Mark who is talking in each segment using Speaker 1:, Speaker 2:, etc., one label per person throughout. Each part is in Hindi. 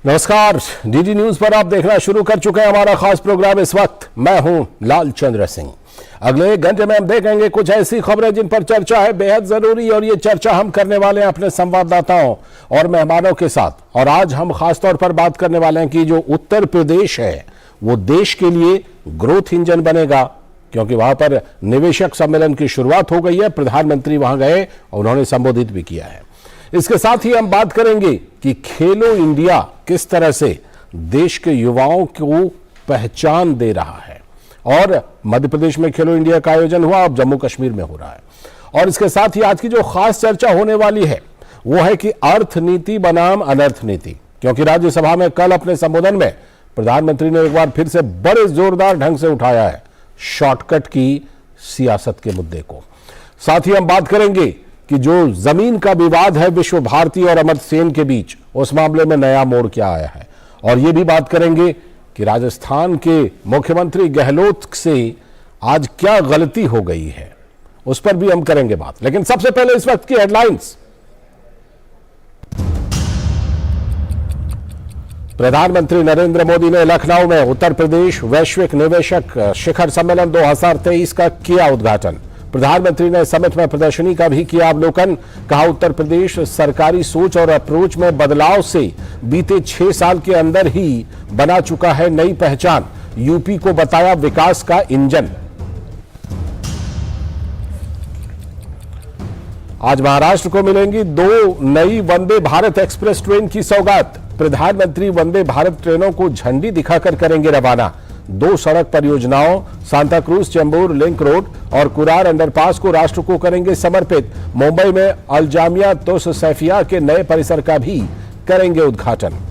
Speaker 1: नमस्कार, डीडी न्यूज पर आप देखना शुरू कर चुके हैं हमारा खास प्रोग्राम। इस वक्त मैं हूं लाल चंद्र सिंह। अगले एक घंटे में हम देखेंगे कुछ ऐसी खबरें जिन पर चर्चा है बेहद जरूरी, और ये चर्चा हम करने वाले हैं अपने संवाददाताओं और मेहमानों के साथ। और आज हम खासतौर पर बात करने वाले हैं कि जो उत्तर प्रदेश है वो देश के लिए ग्रोथ इंजन बनेगा, क्योंकि वहां पर निवेशक सम्मेलन की शुरुआत हो गई है। प्रधानमंत्री वहां गए और उन्होंने संबोधित भी किया है। इसके साथ ही हम बात करेंगे कि खेलो इंडिया किस तरह से देश के युवाओं को पहचान दे रहा है, और मध्य प्रदेश में खेलो इंडिया का आयोजन हुआ, अब जम्मू कश्मीर में हो रहा है। और इसके साथ ही आज की जो खास चर्चा होने वाली है वो है कि अर्थनीति बनाम अनर्थ नीति, क्योंकि राज्यसभा में कल अपने संबोधन में प्रधानमंत्री ने एक बार फिर से बड़े जोरदार ढंग से उठाया है शॉर्टकट की सियासत के मुद्दे को। साथ ही हम बात करेंगे कि जो जमीन का विवाद है विश्व भारती और अमर्त्य सेन के बीच, उस मामले में नया मोड़ क्या आया है। और ये भी बात करेंगे कि राजस्थान के मुख्यमंत्री गहलोत से आज क्या गलती हो गई है, उस पर भी हम करेंगे बात। लेकिन सबसे पहले इस वक्त की हेडलाइंस। प्रधानमंत्री नरेंद्र मोदी ने लखनऊ में उत्तर प्रदेश वैश्विक निवेशक शिखर सम्मेलन 2023 का किया उद्घाटन। प्रधानमंत्री ने समिट में प्रदर्शनी का भी किया अवलोकन। कहा उत्तर प्रदेश सरकारी सोच और अप्रोच में बदलाव से बीते 6 साल के अंदर ही बना चुका है नई पहचान। यूपी को बताया विकास का इंजन। आज महाराष्ट्र को मिलेंगी 2 नई वंदे भारत एक्सप्रेस ट्रेन की सौगात। प्रधानमंत्री वंदे भारत ट्रेनों को झंडी दिखाकर करेंगे रवाना। 2 सड़क परियोजनाओं Santa cruise Chembur link road और कुरार अंडरपास को राष्ट्र को करेंगे समर्पित। मुंबई में अलजामिया तुस सैफिया के नए परिसर का भी करेंगे उद्घाटन।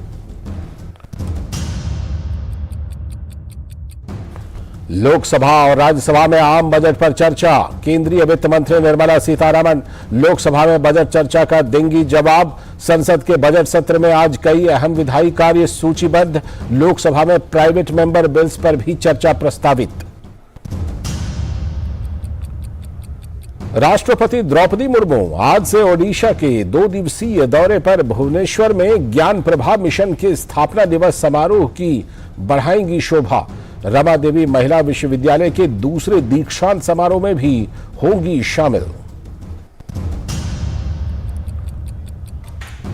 Speaker 1: लोकसभा और राज्यसभा में आम बजट पर चर्चा। केंद्रीय वित्त मंत्री निर्मला सीतारमण लोकसभा में बजट चर्चा का देंगी जवाब। संसद के बजट सत्र में आज कई अहम विधायी कार्य सूचीबद्ध। लोकसभा में प्राइवेट मेंबर बिल्स पर भी चर्चा प्रस्तावित। राष्ट्रपति द्रौपदी मुर्मू आज से ओडिशा के 2 दिवसीय दौरे पर भुवनेश्वर में ज्ञान प्रभा मिशन के स्थापना दिवस समारोह की बढ़ाएंगी शोभा। रमा देवी महिला विश्वविद्यालय के दूसरे दीक्षांत समारोह में भी होंगी शामिल।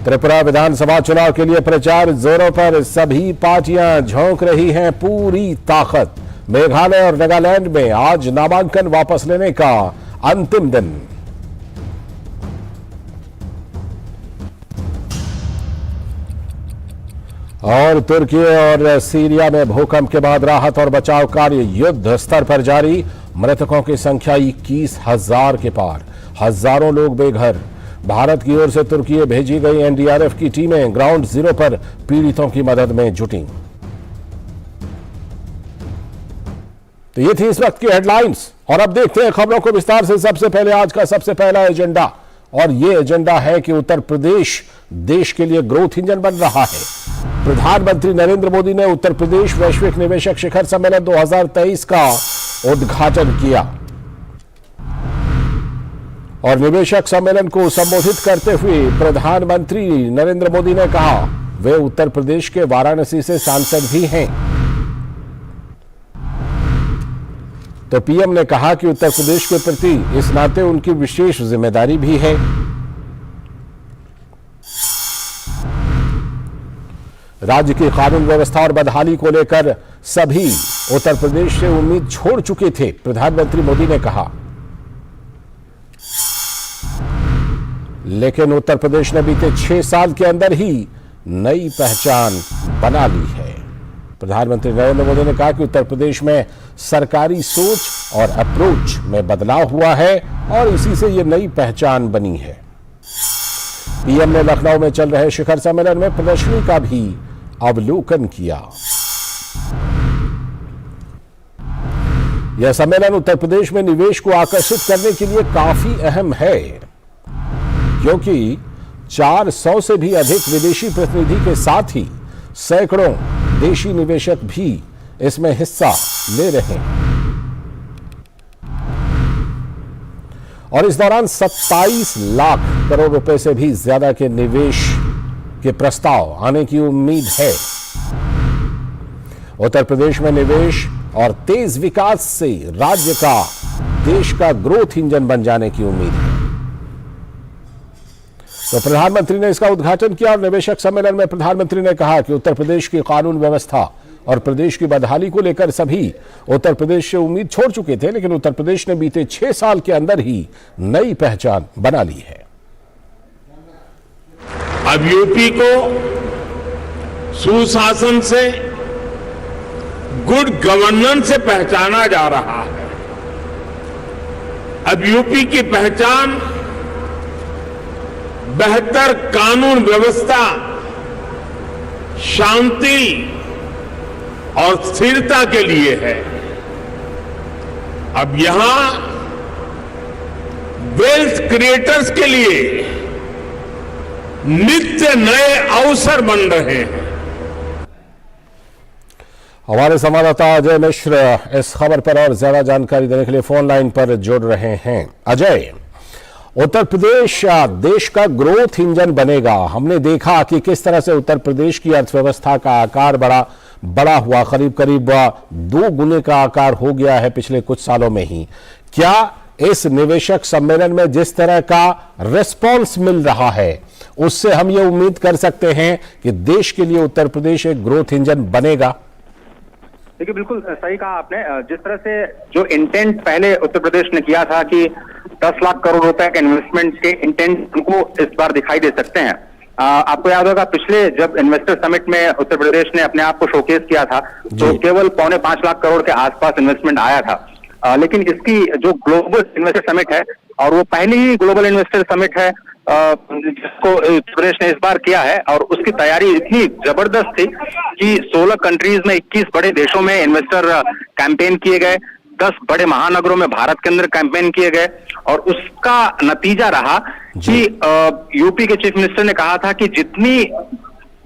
Speaker 1: त्रिपुरा विधानसभा चुनाव के लिए प्रचार जोरों पर। सभी पार्टियां झोंक रही हैं पूरी ताकत। मेघालय और नागालैंड में आज नामांकन वापस लेने का अंतिम दिन। और तुर्की और सीरिया में भूकंप के बाद राहत और बचाव कार्य युद्ध स्तर पर जारी। मृतकों की संख्या 21,000 के पार। हजारों लोग बेघर। भारत की ओर से तुर्की में भेजी गई एनडीआरएफ की टीमें ग्राउंड जीरो पर पीड़ितों की मदद में जुटी। तो ये थी इस वक्त की हेडलाइंस, और अब देखते हैं खबरों को विस्तार से। सबसे पहले आज का सबसे पहला एजेंडा, और ये एजेंडा है कि उत्तर प्रदेश देश के लिए ग्रोथ इंजन बन रहा है। प्रधानमंत्री नरेंद्र मोदी ने उत्तर प्रदेश वैश्विक निवेशक शिखर सम्मेलन 2023 का उद्घाटन किया, और निवेशक सम्मेलन को संबोधित करते हुए प्रधानमंत्री नरेंद्र मोदी ने कहा वे उत्तर प्रदेश के वाराणसी से सांसद भी हैं। तो पीएम ने कहा कि उत्तर प्रदेश के प्रति इस नाते उनकी विशेष जिम्मेदारी भी है। राज्य की कानून व्यवस्था और बदहाली को लेकर सभी उत्तर प्रदेश से उम्मीद छोड़ चुके थे, प्रधानमंत्री मोदी ने कहा। लेकिन उत्तर प्रदेश ने बीते 6 साल के अंदर ही नई पहचान बना ली है। प्रधानमंत्री नरेंद्र मोदी ने कहा कि उत्तर प्रदेश में सरकारी सोच और अप्रोच में बदलाव हुआ है, और इसी से यह नई पहचान बनी है। पीएम ने लखनऊ में चल रहे शिखर सम्मेलन में प्रदर्शनी का भी अवलोकन किया। यह सम्मेलन उत्तर प्रदेश में निवेश को आकर्षित करने के लिए काफी अहम है, क्योंकि 400 से भी अधिक विदेशी प्रतिनिधि के साथ ही सैकड़ों देशी निवेशक भी इसमें हिस्सा ले रहे हैं। और इस दौरान 27 लाख करोड़ रुपए से भी ज्यादा के निवेश के प्रस्ताव आने की उम्मीद है। उत्तर प्रदेश में निवेश और तेज विकास से राज्य का देश का ग्रोथ इंजन बन जाने की उम्मीद है। तो प्रधानमंत्री ने इसका उद्घाटन किया और निवेशक सम्मेलन में प्रधानमंत्री ने कहा कि उत्तर प्रदेश की कानून व्यवस्था और प्रदेश की बदहाली को लेकर सभी उत्तर प्रदेश से उम्मीद छोड़ चुके थे, लेकिन उत्तर प्रदेश ने बीते 6 साल के अंदर ही नई पहचान बना ली है।
Speaker 2: अब यूपी को सुशासन से, गुड गवर्नेंस से पहचाना जा रहा है। अब यूपी की पहचान बेहतर कानून व्यवस्था, शांति और स्थिरता के लिए है। अब यहां वेल्थ क्रिएटर्स के लिए नित्य नए अवसर बन रहे हैं।
Speaker 1: हमारे संवाददाता अजय मिश्र इस खबर पर और ज्यादा जानकारी देने के लिए फोन लाइन पर जुड़ रहे हैं। अजय, उत्तर प्रदेश देश का ग्रोथ इंजन बनेगा। हमने देखा कि किस तरह से उत्तर प्रदेश की अर्थव्यवस्था का आकार बड़ा हुआ, करीब करीब 2 गुने का आकार हो गया है पिछले कुछ सालों में ही। क्या इस निवेशक सम्मेलन में जिस तरह का रिस्पॉन्स मिल रहा है उससे हम ये उम्मीद कर सकते हैं कि देश के लिए उत्तर प्रदेश एक ग्रोथ इंजन बनेगा?
Speaker 3: देखिए, बिल्कुल सही कहा आपने। जिस तरह से जो इंटेंट पहले उत्तर प्रदेश ने किया था कि 10 लाख करोड़ रुपए के इन्वेस्टमेंट के इंटेंट उनको इस बार दिखाई दे सकते हैं। आपको याद होगा पिछले जब इन्वेस्टर समिट में उत्तर प्रदेश ने अपने आप को शोकेस किया था तो केवल 4.25 लाख करोड़ के आसपास इन्वेस्टमेंट आया था। लेकिन इसकी जो ग्लोबल इन्वेस्टर समिट है, और वो पहली ही ग्लोबल इन्वेस्टर समिट है जिसको उत्तर प्रदेश ने इस बार किया है, और उसकी तैयारी इतनी जबरदस्त थी कि 16 कंट्रीज में 21 बड़े देशों में इन्वेस्टर कैंपेन किए गए, 10 बड़े महानगरों में भारत के अंदर कैंपेन किए गए, और उसका नतीजा रहा कि यूपी के चीफ मिनिस्टर ने कहा था कि जितनी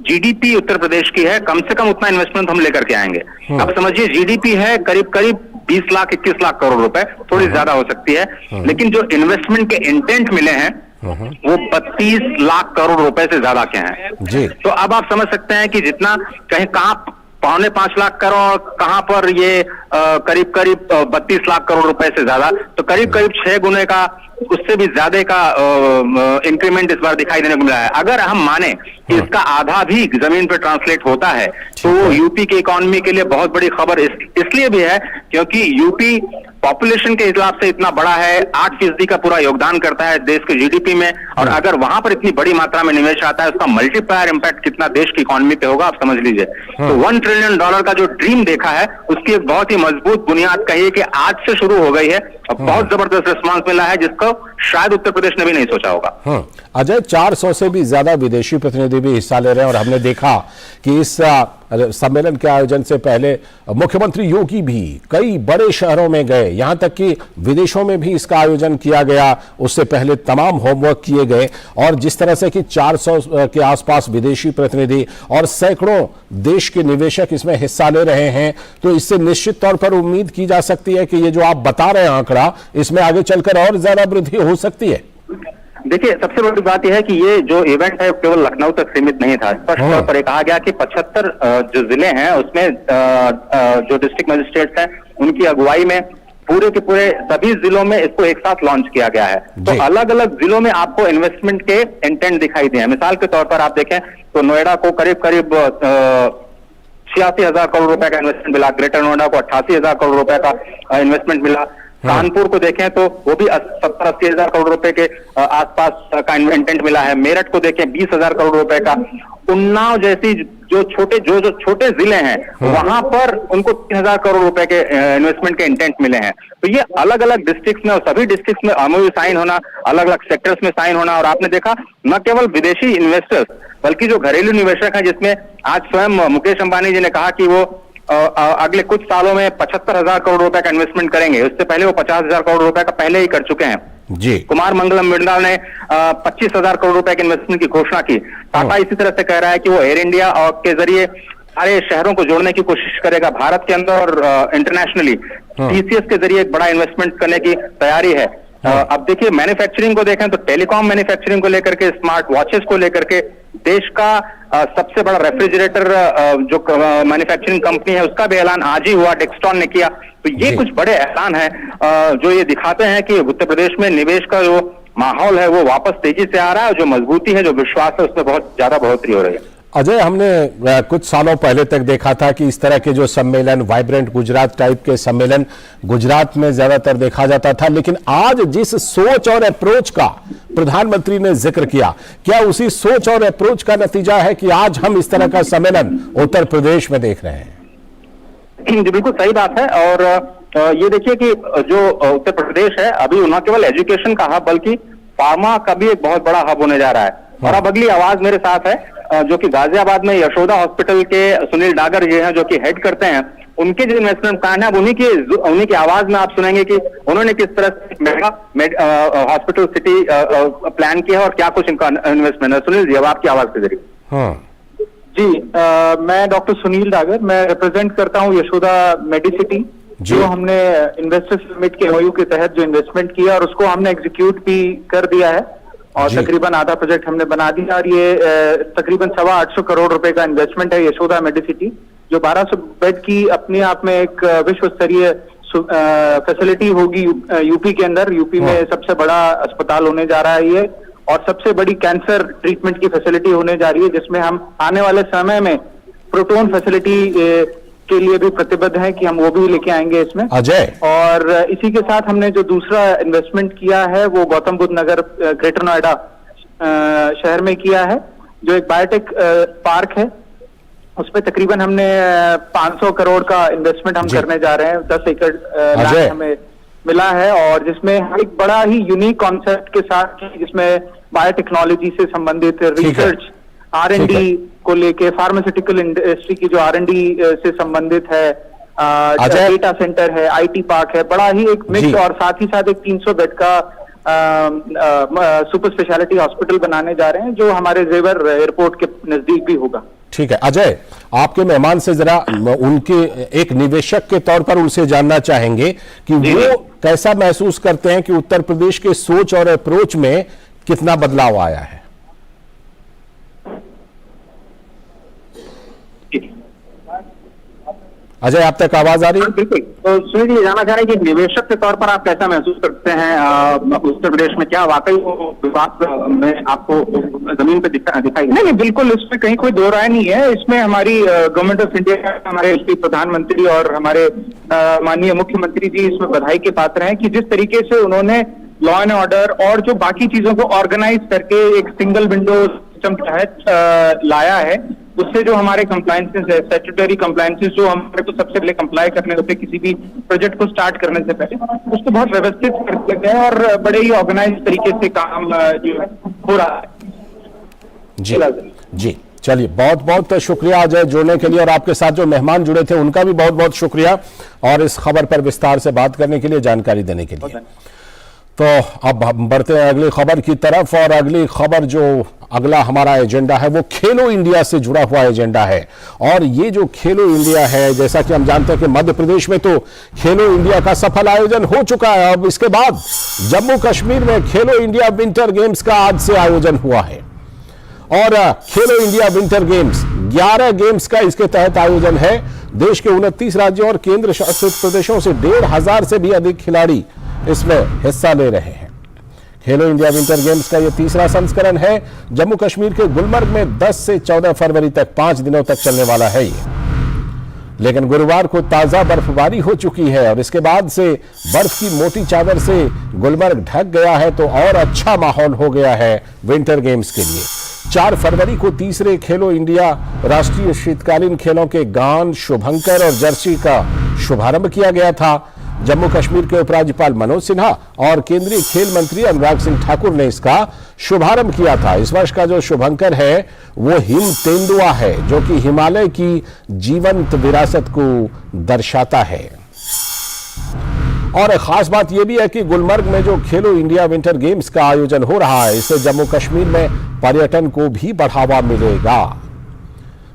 Speaker 3: जीडीपी उत्तर प्रदेश की है कम से कम उतना इन्वेस्टमेंट हम लेकर के आएंगे। अब समझिए, जीडीपी है करीब करीब 20 लाख 21 लाख करोड़ रुपए, थोड़ी ज्यादा हो सकती है, लेकिन जो इन्वेस्टमेंट के इंटेंट मिले हैं वो 32 लाख करोड़ रुपए से ज्यादा के हैं
Speaker 1: जी।
Speaker 3: तो अब आप समझ सकते हैं कि जितना कहीं कहां 4.25 लाख करोड़, कहां पर ये करीब करीब 32 लाख करोड़ रुपए से ज्यादा, तो करीब करीब 6 गुने का, उससे भी ज्यादा का इंक्रीमेंट इस बार दिखाई देने को मिला है। अगर हम माने कि इसका आधा भी जमीन पे ट्रांसलेट होता है तो वो यूपी की इकोनॉमी के लिए बहुत बड़ी खबर इसलिए भी है क्योंकि यूपी पॉपुलेशन के हिसाब से इतना बड़ा है, 8% का पूरा योगदान करता है देश के जीडीपी में, और अगर वहां पर इतनी बड़ी मात्रा में निवेश आता है उसका मल्टीप्लायर इम्पैक्ट कितना देश की इकोनॉमी पे होगा, आप समझ लीजिए। तो $1 ट्रिलियन का जो ड्रीम देखा है उसकी एक बहुत ही मजबूत बुनियाद कहिए कि आज से शुरू हो गई है, और बहुत जबरदस्त रिस्पांस मिला है जिसको शायद उत्तर प्रदेश ने भी नहीं सोचा होगा।
Speaker 1: अजय, 400 से भी ज्यादा विदेशी प्रतिनिधि भी हिस्सा ले रहे हैं, और हमने देखा कि इस सम्मेलन के आयोजन से पहले मुख्यमंत्री योगी भी कई बड़े शहरों में गए, यहां तक कि विदेशों में भी इसका आयोजन किया गया। उससे पहले तमाम होमवर्क किए गए, और जिस तरह से कि 400 के आसपास विदेशी प्रतिनिधि और सैकड़ों देश के निवेशक इसमें हिस्सा ले रहे हैं, तो इससे निश्चित तौर पर उम्मीद की जा सकती है कि ये जो आप बता रहे हैं आंकड़ा, इसमें आगे चलकर और ज्यादा वृद्धि हो सकती है।
Speaker 3: देखिए, सबसे बड़ी बात यह है कि ये जो इवेंट है केवल लखनऊ तक सीमित नहीं था। स्पष्ट तौर पर कहा गया कि 75 जो जिले हैं उसमें जो डिस्ट्रिक्ट मजिस्ट्रेट्स हैं उनकी अगुवाई में पूरे के पूरे सभी जिलों में इसको एक साथ लॉन्च किया गया है। तो अलग अलग जिलों में आपको इन्वेस्टमेंट के इंटेंट दिखाई दिए हैं। मिसाल के तौर पर आप देखें तो नोएडा को करीब करीब 86,000 करोड़ रुपए का इन्वेस्टमेंट मिला, ग्रेटर नोएडा को 88,000 करोड़ रुपए का इन्वेस्टमेंट मिला, कानपुर को देखें तो वो भी 70-80 हजार करोड़ रुपए के आसपास का इंटेंट मिला है, मेरठ को देखें 20,000 करोड़ रुपए का, उन्नाव जैसी जो छोटे जिले हैं वहां पर उनको 3,000 करोड़ रुपए के इन्वेस्टमेंट के इंटेंट मिले हैं। तो ये अलग अलग डिस्ट्रिक्ट्स में, और सभी डिस्ट्रिक्ट्स में एमओयू साइन होना, अलग अलग सेक्टर्स में साइन होना, और आपने देखा न केवल विदेशी इन्वेस्टर्स बल्कि जो घरेलू निवेशक हैं, जिसमें आज स्वयं मुकेश अंबानी जी ने कहा कि वो अगले कुछ सालों में 75,000 करोड़ रुपए का इन्वेस्टमेंट करेंगे। उससे पहले वो 50,000 करोड़ रुपए का पहले ही कर चुके हैं
Speaker 1: जी।
Speaker 3: कुमार मंगलम बिरला ने 25,000 करोड़ रुपए के इन्वेस्टमेंट की घोषणा की। टाटा इसी तरह से कह रहा है कि वो एयर इंडिया और के जरिए सारे शहरों को जोड़ने की कोशिश करेगा भारत के अंदर और इंटरनेशनली। टीसीएस के जरिए एक बड़ा इन्वेस्टमेंट करने की तैयारी है। अब देखिए, मैन्युफैक्चरिंग को देखें तो टेलीकॉम मैन्युफैक्चरिंग को लेकर के, स्मार्ट वॉचेस को लेकर के देश का सबसे बड़ा रेफ्रिजरेटर जो मैन्युफैक्चरिंग कंपनी है उसका भी ऐलान आज ही हुआ, डेक्सटॉन ने किया। तो ये कुछ बड़े ऐलान हैं जो ये दिखाते हैं कि उत्तर प्रदेश में निवेश का जो माहौल है वो वापस तेजी से आ रहा है, और जो मजबूती है, जो विश्वास है, उसमें बहुत ज्यादा बढ़ोतरी हो रही है।
Speaker 1: अजय, हमने कुछ सालों पहले तक देखा था कि इस तरह के जो सम्मेलन, वाइब्रेंट गुजरात टाइप के सम्मेलन गुजरात में ज्यादातर देखा जाता था, लेकिन आज जिस सोच और अप्रोच का प्रधानमंत्री ने जिक्र किया, क्या उसी सोच और अप्रोच का नतीजा है कि आज हम इस तरह का सम्मेलन उत्तर प्रदेश में देख रहे हैं?
Speaker 3: जी बिल्कुल सही बात है। और ये देखिए कि जो उत्तर प्रदेश है अभी न केवल एजुकेशन का हब बल्कि फार्मा का भी एक बहुत बड़ा हब होने जा रहा है। और अब अगली आवाज मेरे साथ है जो कि गाजियाबाद में यशोदा हॉस्पिटल के सुनील डागर जी हैं, जो कि हेड करते हैं। उनके जो इन्वेस्टमेंट प्लान है, उन्हीं की आवाज में आप सुनेंगे कि उन्होंने किस तरह से मेगा हॉस्पिटल सिटी प्लान किया है और क्या कुछ इनका इन्वेस्टमेंट है। सुनील जी, अब आपकी आवाज के जरिए।
Speaker 1: हाँ
Speaker 4: जी, मैं डॉक्टर सुनील डागर, मैं रिप्रेजेंट करता हूँ यशोदा मेडिसिटी, जो हमने इन्वेस्टर समिट के एमओयू के तहत जो इन्वेस्टमेंट किया और उसको हमने एग्जीक्यूट भी कर दिया है, और तकरीबन आधा प्रोजेक्ट हमने बना दिया। और ये तकरीबन 825 करोड़ रुपए का इन्वेस्टमेंट है यशोदा मेडिसिटी, जो 1200 बेड की अपने आप में एक विश्व स्तरीय फैसिलिटी होगी यूपी के अंदर। यूपी में सबसे बड़ा अस्पताल होने जा रहा है ये, और सबसे बड़ी कैंसर ट्रीटमेंट की फैसिलिटी होने जा रही है, जिसमें हम आने वाले समय में प्रोटोन फैसिलिटी के लिए भी प्रतिबद्ध हैं कि हम वो भी लेके आएंगे इसमें।
Speaker 1: अजय,
Speaker 4: और इसी के साथ हमने जो दूसरा इन्वेस्टमेंट किया है वो गौतम बुद्ध नगर ग्रेटर नोएडा शहर में किया है, जो एक बायोटेक पार्क है। उस पर तकरीबन हमने 500 करोड़ का इन्वेस्टमेंट हम करने जा रहे हैं। 10 एकड़ लैंड हमें मिला है, और जिसमें एक बड़ा ही यूनिक कॉन्सेप्ट के साथ, जिसमें बायोटेक्नोलॉजी से संबंधित रिसर्च, R&D को लेके, फार्मास्यूटिकल इंडस्ट्री की जो R&D से संबंधित है, डेटा सेंटर है, IT पार्क है, बड़ा ही एक मिक्स, और साथ ही साथ एक 300 बेड का सुपर स्पेशलिटी हॉस्पिटल बनाने जा रहे हैं, जो हमारे जेवर एयरपोर्ट के नजदीक भी होगा।
Speaker 1: ठीक है अजय, आपके मेहमान से जरा उनके एक निवेशक के तौर पर उनसे जानना चाहेंगे कि वो कैसा महसूस करते हैं कि उत्तर प्रदेश के सोच और अप्रोच में कितना बदलाव आया है। अजय, आप तक आवाज आ रही है?
Speaker 3: बिल्कुल। तो सुनील जी, जानना चाह रहे हैं कि निवेशक के तौर पर आप कैसा महसूस करते हैं उत्तर प्रदेश में? क्या वाकई वो विकास में आपको जमीन पे दिखाई?
Speaker 4: नहीं, बिल्कुल, इसमें कहीं कोई दो राय नहीं है। इसमें हमारी गवर्नमेंट ऑफ इंडिया, हमारे प्रधानमंत्री और हमारे माननीय मुख्यमंत्री जी इसमें बधाई के पात्र हैं कि जिस तरीके से उन्होंने लॉ एंड ऑर्डर और जो बाकी चीजों को ऑर्गेनाइज करके एक सिंगल विंडो सिस्टम के तहत लाया है, उससे जो हमारे कंप्लायंसेस है, स्टैट्यूटरी कंप्लायंसेस जो हमारे को सबसे पहले कंप्लाई करने होते किसी भी प्रोजेक्ट को स्टार्ट करने से पहले, उसको बहुत व्यवस्थित कर लगे हैं और बड़े ही ऑर्गेनाइज तरीके से काम जो है हो रहा है।
Speaker 1: जी, चलिए, बहुत बहुत शुक्रिया अजय जुड़ने के लिए, और आपके साथ जो मेहमान जुड़े थे उनका भी बहुत बहुत शुक्रिया, और इस खबर पर विस्तार से बात करने के लिए, जानकारी देने के लिए। तो अब हम बढ़ते हैं अगली खबर की तरफ, और अगली खबर जो अगला हमारा एजेंडा है वो खेलो इंडिया से जुड़ा हुआ एजेंडा है। और ये जो खेलो इंडिया है, जैसा कि हम जानते हैं कि मध्य प्रदेश में तो खेलो इंडिया का सफल आयोजन हो चुका है। अब इसके बाद जम्मू कश्मीर में खेलो इंडिया विंटर गेम्स का आज से आयोजन हुआ है, और खेलो इंडिया विंटर गेम्स 11 गेम्स का इसके तहत आयोजन है। देश के 29 राज्यों और केंद्र शासित प्रदेशों से 1,500 से भी अधिक खिलाड़ी इसमें हिस्सा ले रहे हैं। खेलो इंडिया विंटर गेम्स का यह तीसरा संस्करण है। जम्मू कश्मीर के गुलमर्ग में 10 से 14 फरवरी तक 5 दिनों तक चलने वाला है ये, लेकिन गुरुवार को ताजा बर्फबारी हो चुकी है और इसके बाद से बर्फ की मोटी चादर से गुलमर्ग ढक गया है, तो और अच्छा माहौल हो गया है विंटर गेम्स के लिए। 4 फरवरी को तीसरे खेलो इंडिया राष्ट्रीय शीतकालीन खेलों के गान, शुभंकर और जर्सी का शुभारंभ किया गया था। जम्मू कश्मीर के उपराज्यपाल मनोज सिन्हा और केंद्रीय खेल मंत्री अनुराग सिंह ठाकुर ने इसका शुभारंभ किया था। इस वर्ष का जो शुभंकर है वो हिम तेंदुआ है, जो कि हिमालय की जीवंत विरासत को दर्शाता है। और खास बात यह भी है कि गुलमर्ग में जो खेलो इंडिया विंटर गेम्स का आयोजन हो रहा है, इससे जम्मू कश्मीर में पर्यटन को भी बढ़ावा मिलेगा।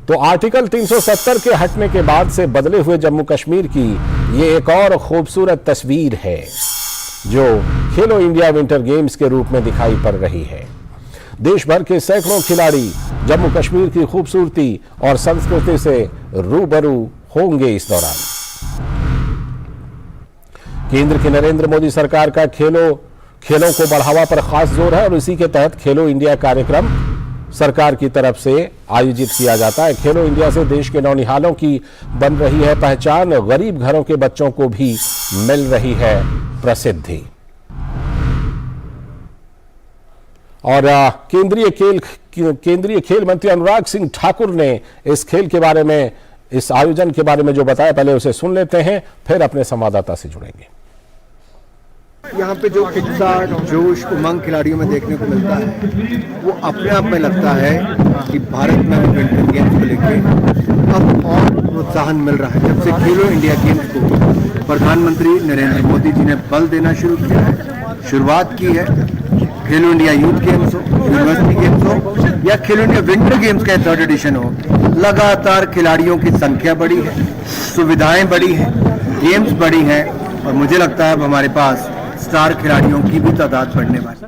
Speaker 1: तो आर्टिकल 370 के हटने के बाद से बदले हुए जम्मू कश्मीर की ये एक और खूबसूरत तस्वीर है। जो खेलो इंडिया विंटर गेम्स के रूप में दिखाई पड़ रही है। देश भर के सैकड़ों खिलाड़ी जम्मू कश्मीर की खूबसूरती और संस्कृति से रूबरू होंगे इस दौरान। केंद्र की नरेंद्र मोदी सरकार का खेलों को बढ़ावा पर खास जोर है और इसी के तहत खेलो इंडिया कार्यक्रम सरकार की तरफ से आयोजित किया जाता है। खेलो इंडिया से देश के नौनिहालों की बन रही है पहचान, गरीब घरों के बच्चों को भी मिल रही है प्रसिद्धि। और केंद्रीय खेल मंत्री अनुराग सिंह ठाकुर ने इस खेल के बारे में, इस आयोजन के बारे में जो बताया, पहले उसे सुन लेते हैं, फिर अपने संवाददाता से जुड़ेंगे।
Speaker 5: यहाँ पे जो उत्साह, जोश, उमंग खिलाड़ियों में देखने को मिलता है वो अपने आप में लगता है कि भारत में विंटर गेम्स को लेकर अब और प्रोत्साहन मिल रहा है। जब से खेलो इंडिया गेम्स को प्रधानमंत्री नरेंद्र मोदी जी ने बल देना शुरू किया है, शुरुआत की है, खेलो इंडिया यूथ गेम्स हो, यूनिवर्सिटी गेम्स हो या खेलो इंडिया विंटर गेम्स का 3rd एडिशन हो, लगातार खिलाड़ियों की संख्या बढ़ी है, सुविधाएं बढ़ी हैं, गेम्स बढ़ी हैं और मुझे लगता है अब हमारे पास स्टार खिलाड़ियों की भी तादाद बढ़ने वाली।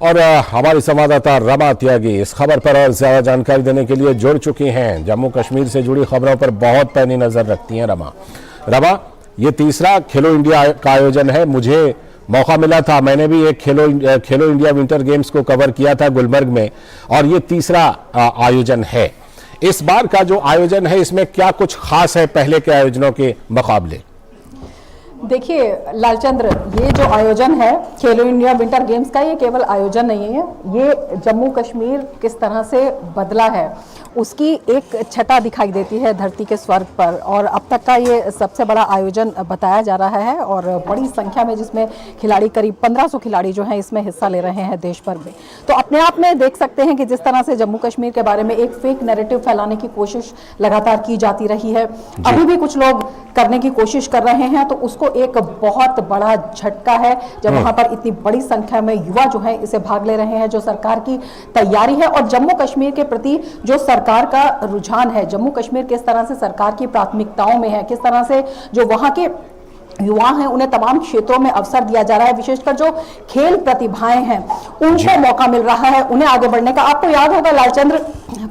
Speaker 1: और हमारी संवाददाता रमा त्यागी इस खबर पर और ज्यादा जानकारी देने के लिए जुड़ चुकी हैं। जम्मू कश्मीर से जुड़ी खबरों पर बहुत पैनी नजर रखती हैं रमा, ये तीसरा खेलो इंडिया का आयोजन है। मुझे मौका मिला था, मैंने भी एक खेलो इंडिया विंटर गेम्स को कवर किया था गुलमर्ग में, और ये तीसरा आयोजन है। इस बार का जो आयोजन है इसमें क्या कुछ खास है पहले के आयोजनों के मुकाबले?
Speaker 6: देखिए लालचंद्र, ये जो आयोजन है खेलो इंडिया विंटर गेम्स का, ये केवल आयोजन नहीं है, ये जम्मू कश्मीर किस तरह से बदला है उसकी एक छटा दिखाई देती है धरती के स्वर्ग पर। और अब तक का ये सबसे बड़ा आयोजन बताया जा रहा है और बड़ी संख्या में जिसमें खिलाड़ी, करीब 1500 खिलाड़ी जो हैं इसमें हिस्सा ले रहे हैं देश भर में। तो अपने आप में देख सकते हैं कि जिस तरह से जम्मू कश्मीर के बारे में एक फेक नैरेटिव फैलाने की कोशिश लगातार की जाती रही है, अभी भी कुछ लोग करने की कोशिश कर रहे हैं, तो उसको एक बहुत बड़ा झटका है जब वहां पर इतनी बड़ी संख्या में युवा जो है इसे भाग ले रहे हैं। जो सरकार की तैयारी है और जम्मू कश्मीर के प्रति जो सरकार का रुझान है, जम्मू कश्मीर किस तरह से सरकार की प्राथमिकताओं में है, किस तरह से जो वहां के युवा हैं उन्हें तमाम क्षेत्रों में अवसर दिया जा रहा है, विशेषकर जो खेल प्रतिभाएं हैं उनको मौका मिल रहा है उन्हें आगे बढ़ने का। आपको याद होगा लालचंद्र,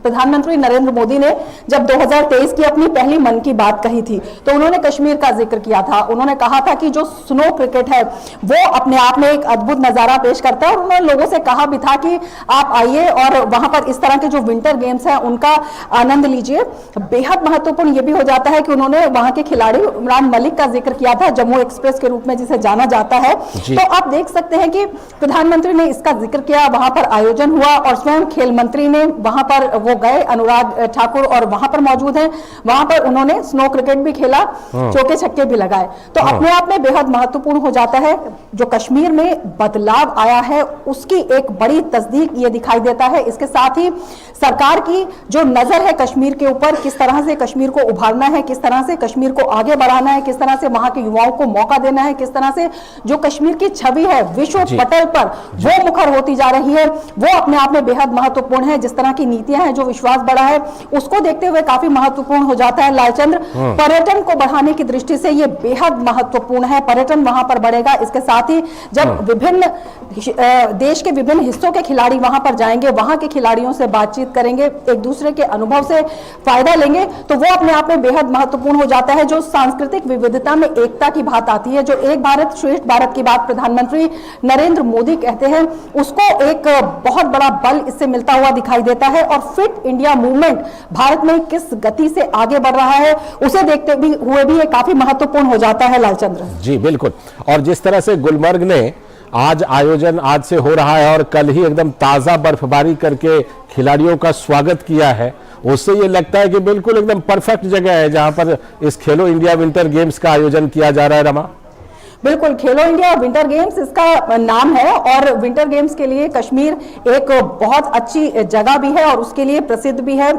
Speaker 6: प्रधानमंत्री नरेंद्र मोदी ने जब 2023 की अपनी पहली मन की बात कही थी तो उन्होंने कश्मीर का जिक्र किया था। उन्होंने कहा था कि जो स्नो क्रिकेट है वो अपने आप में एक अद्भुत नजारा पेश करता है और उन्होंने लोगों से कहा भी था कि आप आइए और वहां पर इस तरह के जो विंटर गेम्स हैं उनका आनंद लीजिए। बेहद महत्वपूर्ण ये भी हो जाता है कि उन्होंने वहां के खिलाड़ी इमरान मलिक का जिक्र किया था, जम्मू एक्सप्रेस के रूप में जिसे जाना जाता है। तो आप देख सकते हैं कि प्रधानमंत्री ने इसका जिक्र किया, वहां पर आयोजन हुआ और स्वयं खेल मंत्री ने वहां पर वो गए, अनुराग ठाकुर, और वहां पर मौजूद हैं। वहां पर उन्होंने स्नो क्रिकेट भी खेला, चौके छक्के भी लगाए। तो अपने आप में बेहद महत्वपूर्ण हो जाता है। जो कश्मीर में बदलाव आया है उसकी एक बड़ी तस्दीक ये दिखाई देता है। इसके साथ ही सरकार की जो नजर है कश्मीर के ऊपर, किस तरह से कश्मीर को उभारना है, किस तरह से कश्मीर को आगे बढ़ाना है, किस तरह से वहां के युवाओं को मौका देना है, किस तरह से जो कश्मीर की छवि है विश्व पटल पर वो मुखर होती जा रही है, वो अपने आप में बेहद महत्वपूर्ण है। जिस तरह की नीतियां हैं, जो विश्वास बढ़ा है, उसको देखते हुए काफी महत्वपूर्ण हो जाता है लालचंद्र। पर्यटन को बढ़ाने की दृष्टि से ये बेहद महत्वपूर्ण है, पर्यटन वहां पर बढ़ेगा। इसके साथ ही जब विभिन्न देश के विभिन्न हिस्सों के खिलाड़ी वहां पर जाएंगे, वहां के खिलाड़ियों से बातचीत करेंगे, एक दूसरे के अनुभव से फायदा लेंगे, तो वो अपने आप में बेहद महत्वपूर्ण हो जाता है। जो सांस्कृतिक विविधता में एकता की बात आती है, जो एक भारत श्रेष्ठ भारत की बात प्रधानमंत्री नरेंद्र मोदी कहते हैं, उसको एक बहुत बड़ा बल इससे मिलता हुआ दिखाई देता है। और फिट इंडिया मूवमेंट भारत में किस गति से आगे बढ़ रहा है उसे देखते हुए भी ये काफी महत्वपूर्ण हो जाता है लालचंद्र
Speaker 1: जी। बिल्कुल, और जिस तरह से गुलमर्ग ने आज आयोजन आज से हो रहा है और कल ही एकदम ताजा बर्फबारी करके खिलाड़ियों का स्वागत किया है, उससे ये लगता है कि बिल्कुल एकदम परफेक्ट जगह है जहां पर इस खेलो इंडिया विंटर गेम्स का आयोजन किया जा रहा है। रमा,
Speaker 6: बिल्कुल, खेलो इंडिया विंटर गेम्स इसका नाम है और विंटर गेम्स के लिए कश्मीर एक बहुत अच्छी जगह भी है और उसके लिए प्रसिद्ध भी है।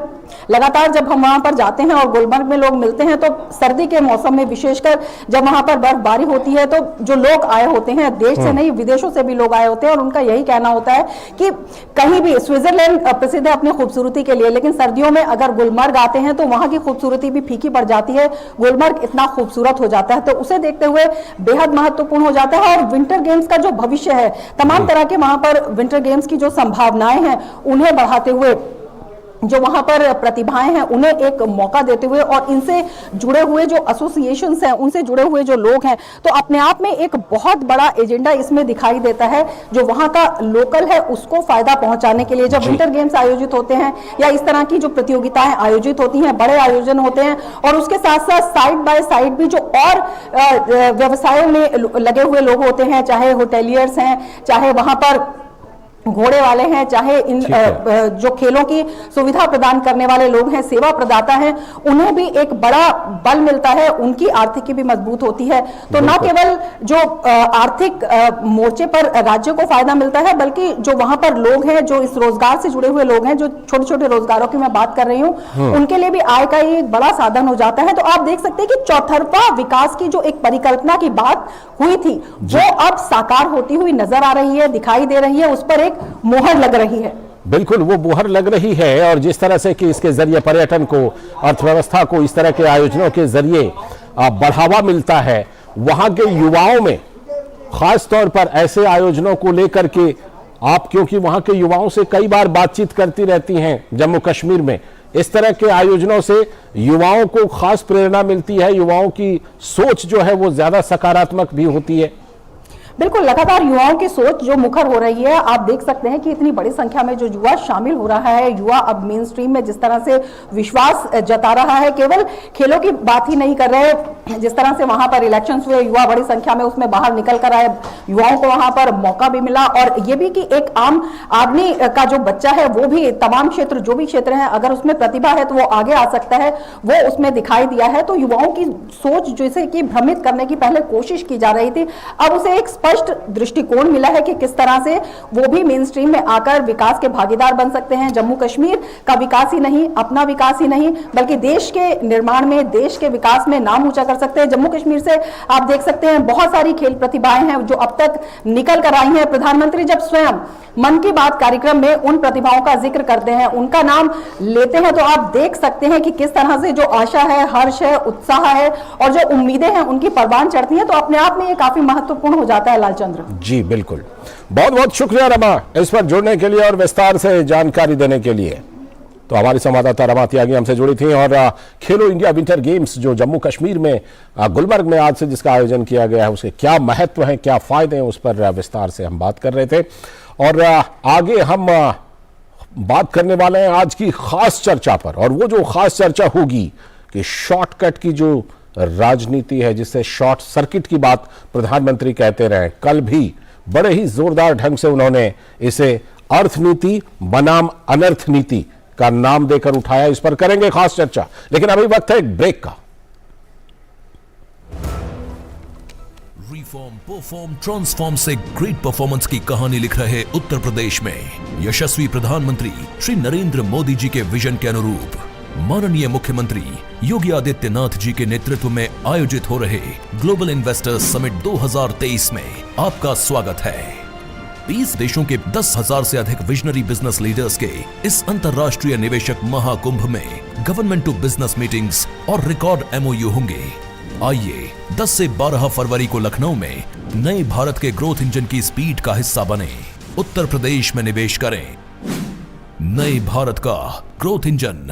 Speaker 6: लगातार जब हम वहां पर जाते हैं और गुलमर्ग में लोग मिलते हैं तो सर्दी के मौसम में विशेषकर जब वहां पर बर्फबारी होती है तो जो लोग आए होते हैं देश से नहीं विदेशों से भी लोग आए होते हैं और उनका यही कहना होता है कि कहीं भी स्विट्जरलैंड प्रसिद्ध है अपनी खूबसूरती के लिए, लेकिन सर्दियों में अगर गुलमर्ग आते हैं तो वहां की खूबसूरती भी फीकी पड़ जाती है, गुलमर्ग इतना खूबसूरत हो जाता है। तो उसे देखते हुए बेहद महत्वपूर्ण हो जाता है और विंटर गेम्स का जो भविष्य है, तमाम तरह के वहां पर विंटर गेम्स की जो संभावनाएं हैं उन्हें बढ़ाते हुए जो वहां पर प्रतिभाएं हैं उन्हें एक मौका देते हुए और इनसे जुड़े हुए जो एसोसिएशंस हैं उनसे जुड़े हुए जो लोग हैं, तो अपने आप में एक बहुत बड़ा एजेंडा इसमें दिखाई देता है जो वहां का लोकल है उसको फायदा पहुंचाने के लिए। जब विंटर गेम्स आयोजित होते हैं या इस तरह की जो प्रतियोगिताएं आयोजित होती हैं, बड़े आयोजन होते हैं और उसके साथ साथ साइड बाय साइड भी जो और व्यवसायों में लगे हुए लोग होते हैं, चाहे होटेलियर्स हैं, चाहे वहां पर घोड़े वाले हैं, चाहे इन जो खेलों की सुविधा प्रदान करने वाले लोग हैं, सेवा प्रदाता हैं, उन्हें भी एक बड़ा बल मिलता है, उनकी आर्थिकी भी मजबूत होती है। तो न केवल जो आर्थिक मोर्चे पर राज्य को फायदा मिलता है बल्कि जो वहां पर लोग हैं, जो इस रोजगार से जुड़े हुए लोग हैं, जो छोटे छोटे रोजगारों की मैं बात कर रही हूँ, उनके लिए भी आय का एक बड़ा साधन हो जाता है। तो आप देख सकते हैं कि चौतरफा विकास की जो एक परिकल्पना की बात हुई थी वो अब साकार होती हुई नजर आ रही है, दिखाई दे रही है, उस पर एक मोहर लग रही है।
Speaker 1: बिल्कुल वो मोहर लग रही है और जिस तरह से कि इसके जरिए पर्यटन को, अर्थव्यवस्था को इस तरह के आयोजनों के जरिए बढ़ावा मिलता है, वहां के युवाओं में खास तौर पर ऐसे आयोजनों को लेकर के आप, क्योंकि वहां के युवाओं से कई बार बातचीत करती रहती हैं जम्मू कश्मीर में, इस तरह के आयोजनों से युवाओं को खास प्रेरणा मिलती है, युवाओं की सोच जो है वो ज्यादा सकारात्मक भी होती है।
Speaker 6: बिल्कुल, लगातार युवाओं की सोच जो मुखर हो रही है, आप देख सकते हैं कि इतनी बड़ी संख्या में जो युवा शामिल हो रहा है, युवा अब मेन स्ट्रीम में जिस तरह से विश्वास जता रहा है, केवल खेलों की बात ही नहीं कर रहे, जिस तरह से वहां पर इलेक्शंस हुए, युवा बड़ी संख्या में उसमें बाहर निकल कर आए, युवाओं को वहां पर मौका भी मिला और ये भी कि एक आम आदमी का जो बच्चा है वो भी तमाम क्षेत्र, जो भी क्षेत्र है, अगर उसमें प्रतिभा है तो वो आगे आ सकता है, वो उसमें दिखाई दिया है। तो युवाओं की सोच जैसे कि भ्रमित करने की पहले कोशिश की जा रही थी, अब उसे एक स्पष्ट दृष्टिकोण मिला है कि किस तरह से वो भी मेन स्ट्रीम में आकर विकास के भागीदार बन सकते हैं। जम्मू कश्मीर का विकास ही नहीं, अपना विकास ही नहीं, बल्कि देश के निर्माण में, देश के विकास में नाम ऊंचा कर सकते हैं। जम्मू कश्मीर से आप देख सकते हैं बहुत सारी खेल प्रतिभाएं हैं जो अब तक निकल कर आई हैं। प्रधानमंत्री जब स्वयं मन की बात कार्यक्रम में उन प्रतिभाओं का जिक्र करते हैं, उनका नाम लेते हैं, तो आप देख सकते हैं कि किस तरह से जो आशा है, हर्ष है, उत्साह है और जो उम्मीदें हैं उनकी परवान चढ़ती हैं। तो अपने आप में ये काफी महत्वपूर्ण हो जाता है। लालचंद्र
Speaker 1: जी बिल्कुल, बहुत बहुत शुक्रिया रमा इस पर जुड़ने के लिए और विस्तार से जानकारी देने के लिए। तो हमारी संवाददाता रमा त्यागी हमसे जुड़ी थी और खेलो इंडिया विंटर गेम्स जो जम्मू कश्मीर में गुलमर्ग में आज से जिसका आयोजन किया गया है, उसके क्या महत्व है, क्या फायदे हैं, उस पर विस्तार से हम बात कर रहे थे। और आगे हम बात करने वाले हैं आज की खास चर्चा पर, और वो जो खास चर्चा होगी कि शॉर्टकट की जो राजनीति है, जिससे शॉर्ट सर्किट की बात प्रधानमंत्री कहते रहे, कल भी बड़े ही जोरदार ढंग से उन्होंने इसे अर्थनीति बनाम अनर्थ नीति का नाम देकर उठाया। इस पर करेंगे खास चर्चा, लेकिन अभी वक्त है एक ब्रेक का।
Speaker 7: रिफॉर्म, परफॉर्म, ट्रांसफॉर्म से ग्रेट परफॉर्मेंस की कहानी लिख रहे उत्तर प्रदेश में यशस्वी प्रधानमंत्री श्री नरेंद्र मोदी जी के विजन के अनुरूप माननीय मुख्यमंत्री योगी आदित्यनाथ जी के नेतृत्व में आयोजित हो रहे ग्लोबल इन्वेस्टर्स समिट 2023 में आपका स्वागत है। 20 देशों के 10,000 से अधिक विजनरी बिजनेस लीडर्स के इस अंतर्राष्ट्रीय निवेशक महाकुंभ में गवर्नमेंट टू बिजनेस मीटिंग्स और रिकॉर्ड MOU होंगे। आइए 10 से 12 फरवरी को लखनऊ में नए भारत के ग्रोथ इंजन की स्पीड का हिस्सा बने, उत्तर प्रदेश में निवेश करें। नए भारत का ग्रोथ इंजन।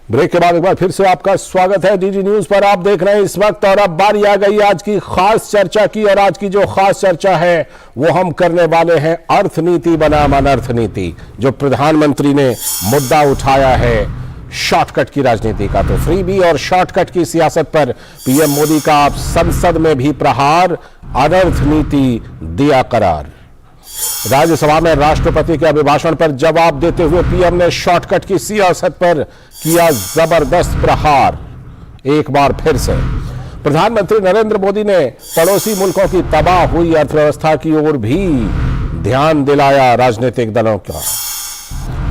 Speaker 1: ब्रेक के बाद एक बार फिर से आपका स्वागत है DG न्यूज पर। आप देख रहे हैं इस वक्त, और अब बारी आ गई आज की खास चर्चा की, और आज की जो खास चर्चा है वो हम करने वाले हैं अर्थनीति बनाम अनर्थ नीति। जो प्रधानमंत्री ने मुद्दा उठाया है शॉर्टकट की राजनीति का, तो फ्रीबी और शॉर्टकट की सियासत पर PM मोदी का आप संसद में भी प्रहार, अनर्थ नीति दिया करार। राज्यसभा में राष्ट्रपति के अभिभाषण पर जवाब देते हुए PM ने शॉर्टकट की सियासत पर किया जबरदस्त प्रहार। एक बार फिर से प्रधानमंत्री नरेंद्र मोदी ने पड़ोसी मुल्कों की तबाह हुई अर्थव्यवस्था की ओर भी ध्यान दिलाया राजनीतिक दलों का।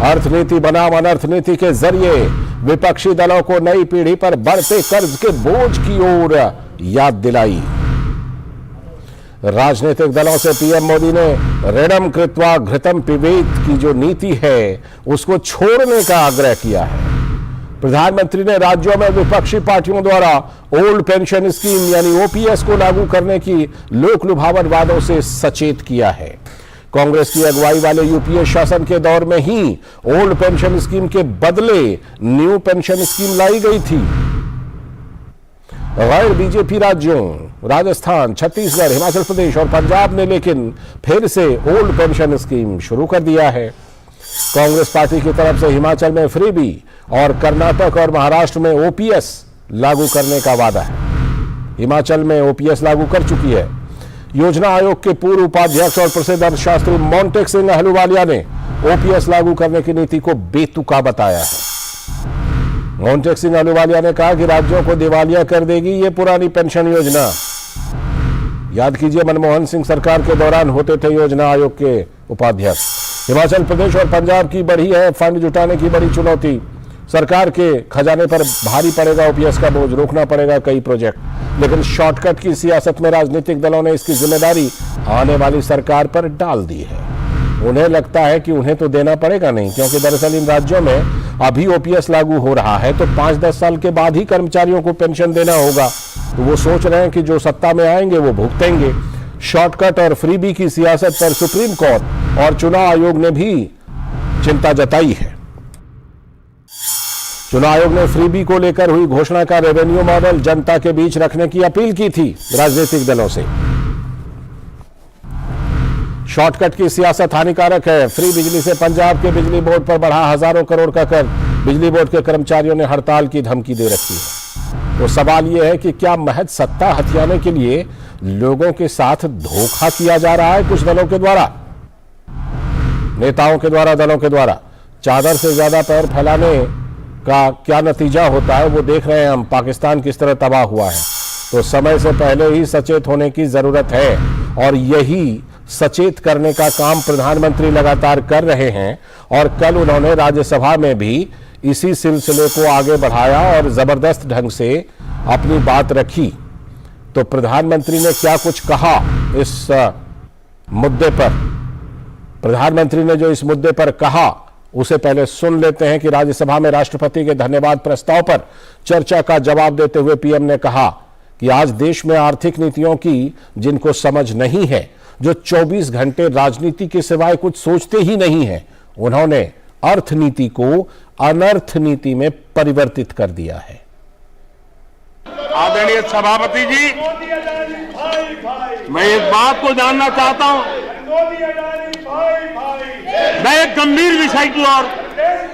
Speaker 1: अर्थनीति बनाम अनर्थनीति के जरिए विपक्षी दलों को नई पीढ़ी पर बढ़ते कर्ज के बोझ की ओर याद दिलाई। राजनीतिक दलों से पीएम मोदी ने ऋणम कृत्वा घृतम पिबेत की जो नीति है उसको छोड़ने का आग्रह किया है। प्रधानमंत्री ने राज्यों में विपक्षी पार्टियों द्वारा ओल्ड पेंशन स्कीम यानी ओपीएस को लागू करने की लोक लुभावन वादों से सचेत किया है। कांग्रेस की अगुवाई वाले यूपीए शासन के दौर में ही ओल्ड पेंशन स्कीम के बदले न्यू पेंशन स्कीम लाई गई थी। गैर बीजेपी राज्यों राजस्थान, छत्तीसगढ़, हिमाचल प्रदेश और पंजाब ने लेकिन फिर से ओल्ड पेंशन स्कीम शुरू कर दिया है। कांग्रेस पार्टी की तरफ से हिमाचल में फ्रीबी और कर्नाटक और महाराष्ट्र में ओपीएस लागू करने का वादा है। हिमाचल में ओपीएस लागू कर चुकी है। योजना आयोग के पूर्व उपाध्यक्ष और प्रसिद्ध अर्थशास्त्री मोंटेक सिंह अहलूवालिया ने ओपीएस लागू करने की नीति को बेतुका बताया है। मोंटेक सिंह अहलूवालिया ने कहा कि राज्यों को दिवालिया कर देगी ये पुरानी पेंशन योजना। याद कीजिए, मनमोहन सिंह सरकार के दौरान होते थे योजना आयोग के उपाध्यक्ष। हिमाचल प्रदेश और पंजाब की बढ़ी है फंड जुटाने की बड़ी चुनौती। सरकार के खजाने पर भारी पड़ेगा ओपीएस का बोझ, रोकना पड़ेगा कई प्रोजेक्ट। लेकिन शॉर्टकट की सियासत में राजनीतिक दलों ने इसकी जिम्मेदारी आने वाली सरकार पर डाल दी है। उन्हें लगता है कि उन्हें तो देना पड़ेगा नहीं, क्योंकि दरअसल इन राज्यों में अभी ओपीएस लागू हो रहा है तो 5-10 साल के बाद ही कर्मचारियों को पेंशन देना होगा। तो वो सोच रहे हैं कि जो सत्ता में आएंगे वो भुगतेंगे। शॉर्टकट और फ्रीबी की सियासत पर सुप्रीम कोर्ट और चुनाव आयोग ने भी चिंता जताई है। चुनाव आयोग ने फ्रीबी को लेकर हुई घोषणा का रेवेन्यू मॉडल जनता के बीच रखने की अपील की थी राजनीतिक दलों से। शॉर्टकट की सियासत हानिकारक है। फ्री बिजली से पंजाब के बिजली बोर्ड पर बढ़ा हजारों करोड़ का कर। बिजली बोर्ड के कर्मचारियों ने हड़ताल की धमकी दे रखी है। तो सवाल यह है कि क्या महज सत्ता हथियाने के लिए लोगों के साथ धोखा किया जा रहा है कुछ दलों के द्वारा, नेताओं के द्वारा, दलों के द्वारा। चादर से ज्यादा पैर फैलाने का क्या नतीजा होता है वो देख रहे हैं हम। पाकिस्तान किस तरह तबाह हुआ है। तो समय से पहले ही सचेत होने की जरूरत है और यही सचेत करने का काम प्रधानमंत्री लगातार कर रहे हैं। और कल उन्होंने राज्यसभा में भी इसी सिलसिले को आगे बढ़ाया और जबरदस्त ढंग से अपनी बात रखी। तो प्रधानमंत्री ने क्या कुछ कहा इस मुद्दे पर। प्रधानमंत्री ने जो इस मुद्दे पर कहा उसे पहले सुन लेते हैं कि राज्यसभा में राष्ट्रपति के धन्यवाद प्रस्ताव पर चर्चा का जवाब देते हुए पीएम ने कहा कि आज देश में आर्थिक नीतियों की जिनको समझ नहीं है, जो 24 घंटे राजनीति के सिवाय कुछ सोचते ही नहीं है, उन्होंने अर्थनीति को अनर्थ नीति में परिवर्तित कर दिया है।
Speaker 2: आदरणीय सभापति जी, मैं एक बात को जानना चाहता हूं। मैं एक गंभीर विषय की ओर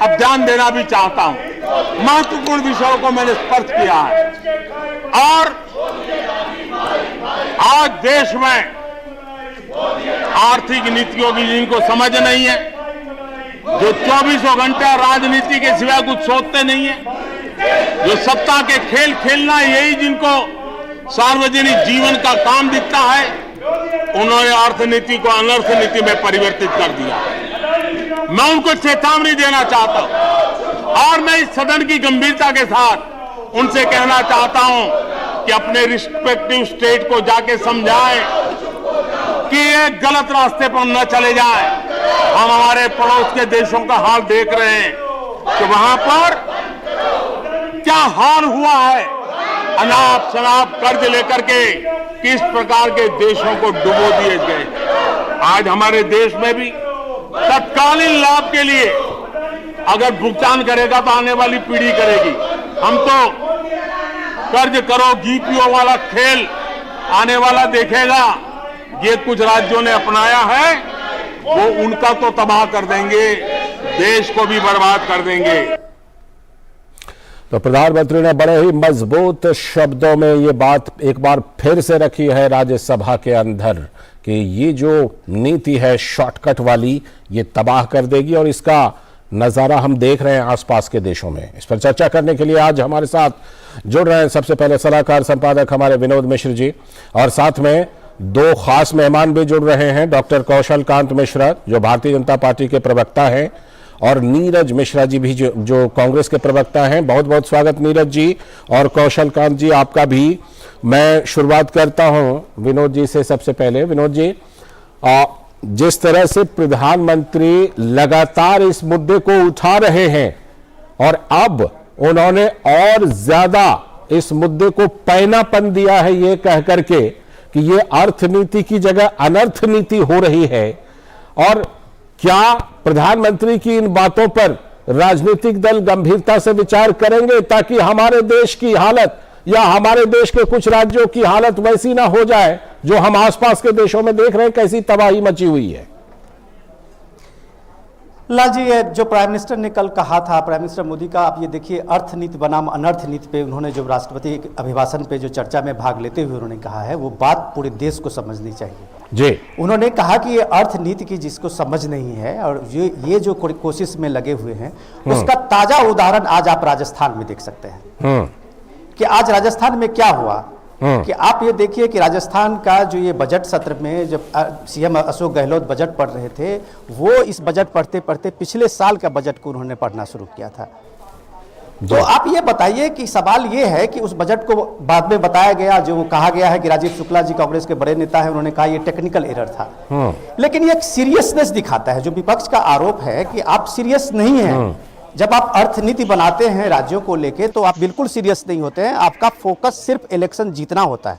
Speaker 2: अब ध्यान देना भी चाहता हूं। महत्वपूर्ण विषयों को मैंने स्पर्श किया है और आज देश में आर्थिक नीतियों की जिनको समझ नहीं है, जो 24 घंटा राजनीति के सिवाय कुछ सोचते नहीं है, जो सत्ता के खेल खेलना यही जिनको सार्वजनिक जीवन का काम दिखता है, उन्होंने अर्थनीति को अनर्थ नीति में परिवर्तित कर दिया। मैं उनको चेतावनी देना चाहता हूं और मैं इस सदन की गंभीरता के साथ उनसे कहना चाहता हूं कि अपने रिस्पेक्टिव स्टेट को जाके समझाएं कि ये गलत रास्ते पर न चले जाएं। हम हमारे पड़ोस के देशों का हाल देख रहे हैं कि वहां पर क्या हाल हुआ है। अनाप शनाप कर्ज लेकर के किस प्रकार के देशों को डुबो दिए गए। आज हमारे देश में भी तत्कालीन लाभ के लिए अगर भुगतान करेगा तो आने वाली पीढ़ी करेगी। हम तो कर्ज करो जीपीओ वाला खेल आने वाला देखेगा। ये कुछ राज्यों ने अपनाया है, वो उनका तो तबाह कर देंगे, देश को भी बर्बाद कर देंगे।
Speaker 1: तो प्रधानमंत्री ने बड़े ही मजबूत शब्दों में ये बात एक बार फिर से रखी है राज्यसभा के अंदर कि ये जो नीति है शॉर्टकट वाली, ये तबाह कर देगी। और इसका नज़ारा हम देख रहे हैं आसपास के देशों में। इस पर चर्चा करने के लिए आज हमारे साथ जुड़ रहे हैं सबसे पहले सलाहकार संपादक हमारे विनोद मिश्र जी, और साथ में दो खास मेहमान भी जुड़ रहे हैं, डॉक्टर कौशल कांत मिश्रा जो भारतीय जनता पार्टी के प्रवक्ता हैं और नीरज मिश्रा जी भी जो कांग्रेस के प्रवक्ता हैं। बहुत बहुत स्वागत नीरज जी और कौशल कांत जी आपका भी। मैं शुरुआत करता हूं विनोद जी से। सबसे पहले विनोद जी, जिस तरह से प्रधानमंत्री लगातार इस मुद्दे को उठा रहे हैं और अब उन्होंने और ज्यादा इस मुद्दे को पैनापन दिया है ये कह करके कि ये अर्थनीति की जगह अनर्थ नीति हो रही है, और क्या प्रधानमंत्री की इन बातों पर राजनीतिक दल गंभीरता से विचार करेंगे ताकि हमारे देश की हालत या हमारे देश के कुछ राज्यों की हालत वैसी ना हो जाए जो हम आसपास के देशों में देख रहे हैं कैसी तबाही मची हुई है?
Speaker 8: लाल जी, ये जो प्राइम मिनिस्टर ने कल कहा था, प्राइम मिनिस्टर मोदी का, आप ये देखिए अर्थनीति बनाम अनर्थ नीति पे उन्होंने जो राष्ट्रपति के अभिभाषण पे जो चर्चा में भाग लेते हुए उन्होंने कहा है, वो बात पूरे देश को समझनी चाहिए
Speaker 1: जी।
Speaker 8: उन्होंने कहा कि ये अर्थनीति की जिसको समझ नहीं है और ये जो कोशिश में लगे हुए हैं उसका ताजा उदाहरण आज आप राजस्थान में देख सकते हैं कि आज राजस्थान में क्या हुआ। कि आप ये देखिए कि राजस्थान का जो ये बजट सत्र में जब सीएम अशोक गहलोत बजट पढ़ रहे थे, वो इस बजट पढ़ते पढ़ते पिछले साल का बजट को उन्होंने पढ़ना शुरू किया था। तो आप ये बताइए कि सवाल ये है कि उस बजट को बाद में बताया गया, जो कहा गया है कि राजीव शुक्ला जी कांग्रेस के बड़े नेता है, उन्होंने कहा ये टेक्निकल एरर था। लेकिन ये एक सीरियसनेस दिखाता है। जो विपक्ष का आरोप है कि आप सीरियस नहीं है, जब आप अर्थनीति बनाते हैं राज्यों को लेके तो आप बिल्कुल सीरियस नहीं होते हैं। आपका फोकस सिर्फ इलेक्शन जीतना होता है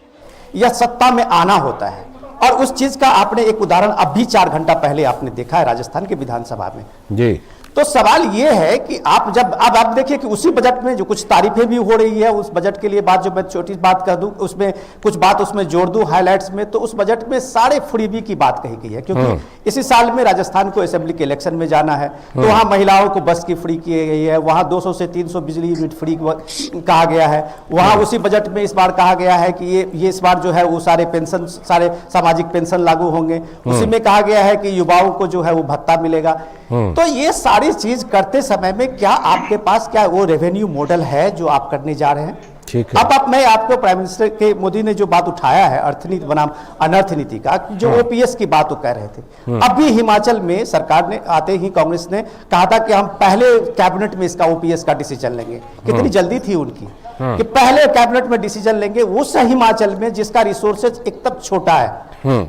Speaker 8: या सत्ता में आना होता है, और उस चीज का आपने एक उदाहरण अभी 4 घंटा पहले आपने देखा है राजस्थान के विधानसभा में जी। तो सवाल ये है कि आप जब अब आप देखिए कि उसी बजट में जो कुछ तारीफें भी हो रही है उस बजट के लिए, बात जो मैं छोटी बात कर दूं उसमें कुछ बात उसमें जोड़ दूं हाइलाइट्स में, तो उस बजट में सारे फ्रीबी की बात कही गई है। क्योंकि इसी साल में राजस्थान को असेंबली के इलेक्शन में जाना है, तो वहां महिलाओं को बस की फ्री की गई है, वहां 200 से 300 बिजली यूनिट फ्री कहा गया है। वहां उसी बजट में इस बार कहा गया है कि ये इस बार जो है वो सारे पेंशन, सारे सामाजिक पेंशन लागू होंगे। उसी में कहा गया है कि युवाओं को जो है वो भत्ता मिलेगा। तो ये सारी चीज करते समय में क्या आपके पास क्या वो रेवेन्यू मॉडल है जो आप करने जा रहे हैं? ठीक है। अब मैं आपको प्राइम मिनिस्टर के मोदी ने जो बात उठाया है अर्थनीति बनाम अनर्थ नीति का, जो ओपीएस की बात वो कह रहे थे, अभी हिमाचल में सरकार ने आते ही कांग्रेस ने कहा था कि हम पहले कैबिनेट में इसका ओपीएस का डिसीजन लेंगे। कितनी जल्दी थी उनकी कि पहले कैबिनेट में डिसीजन लेंगे। उस हिमाचल में जिसका रिसोर्सेज एकदम छोटा है,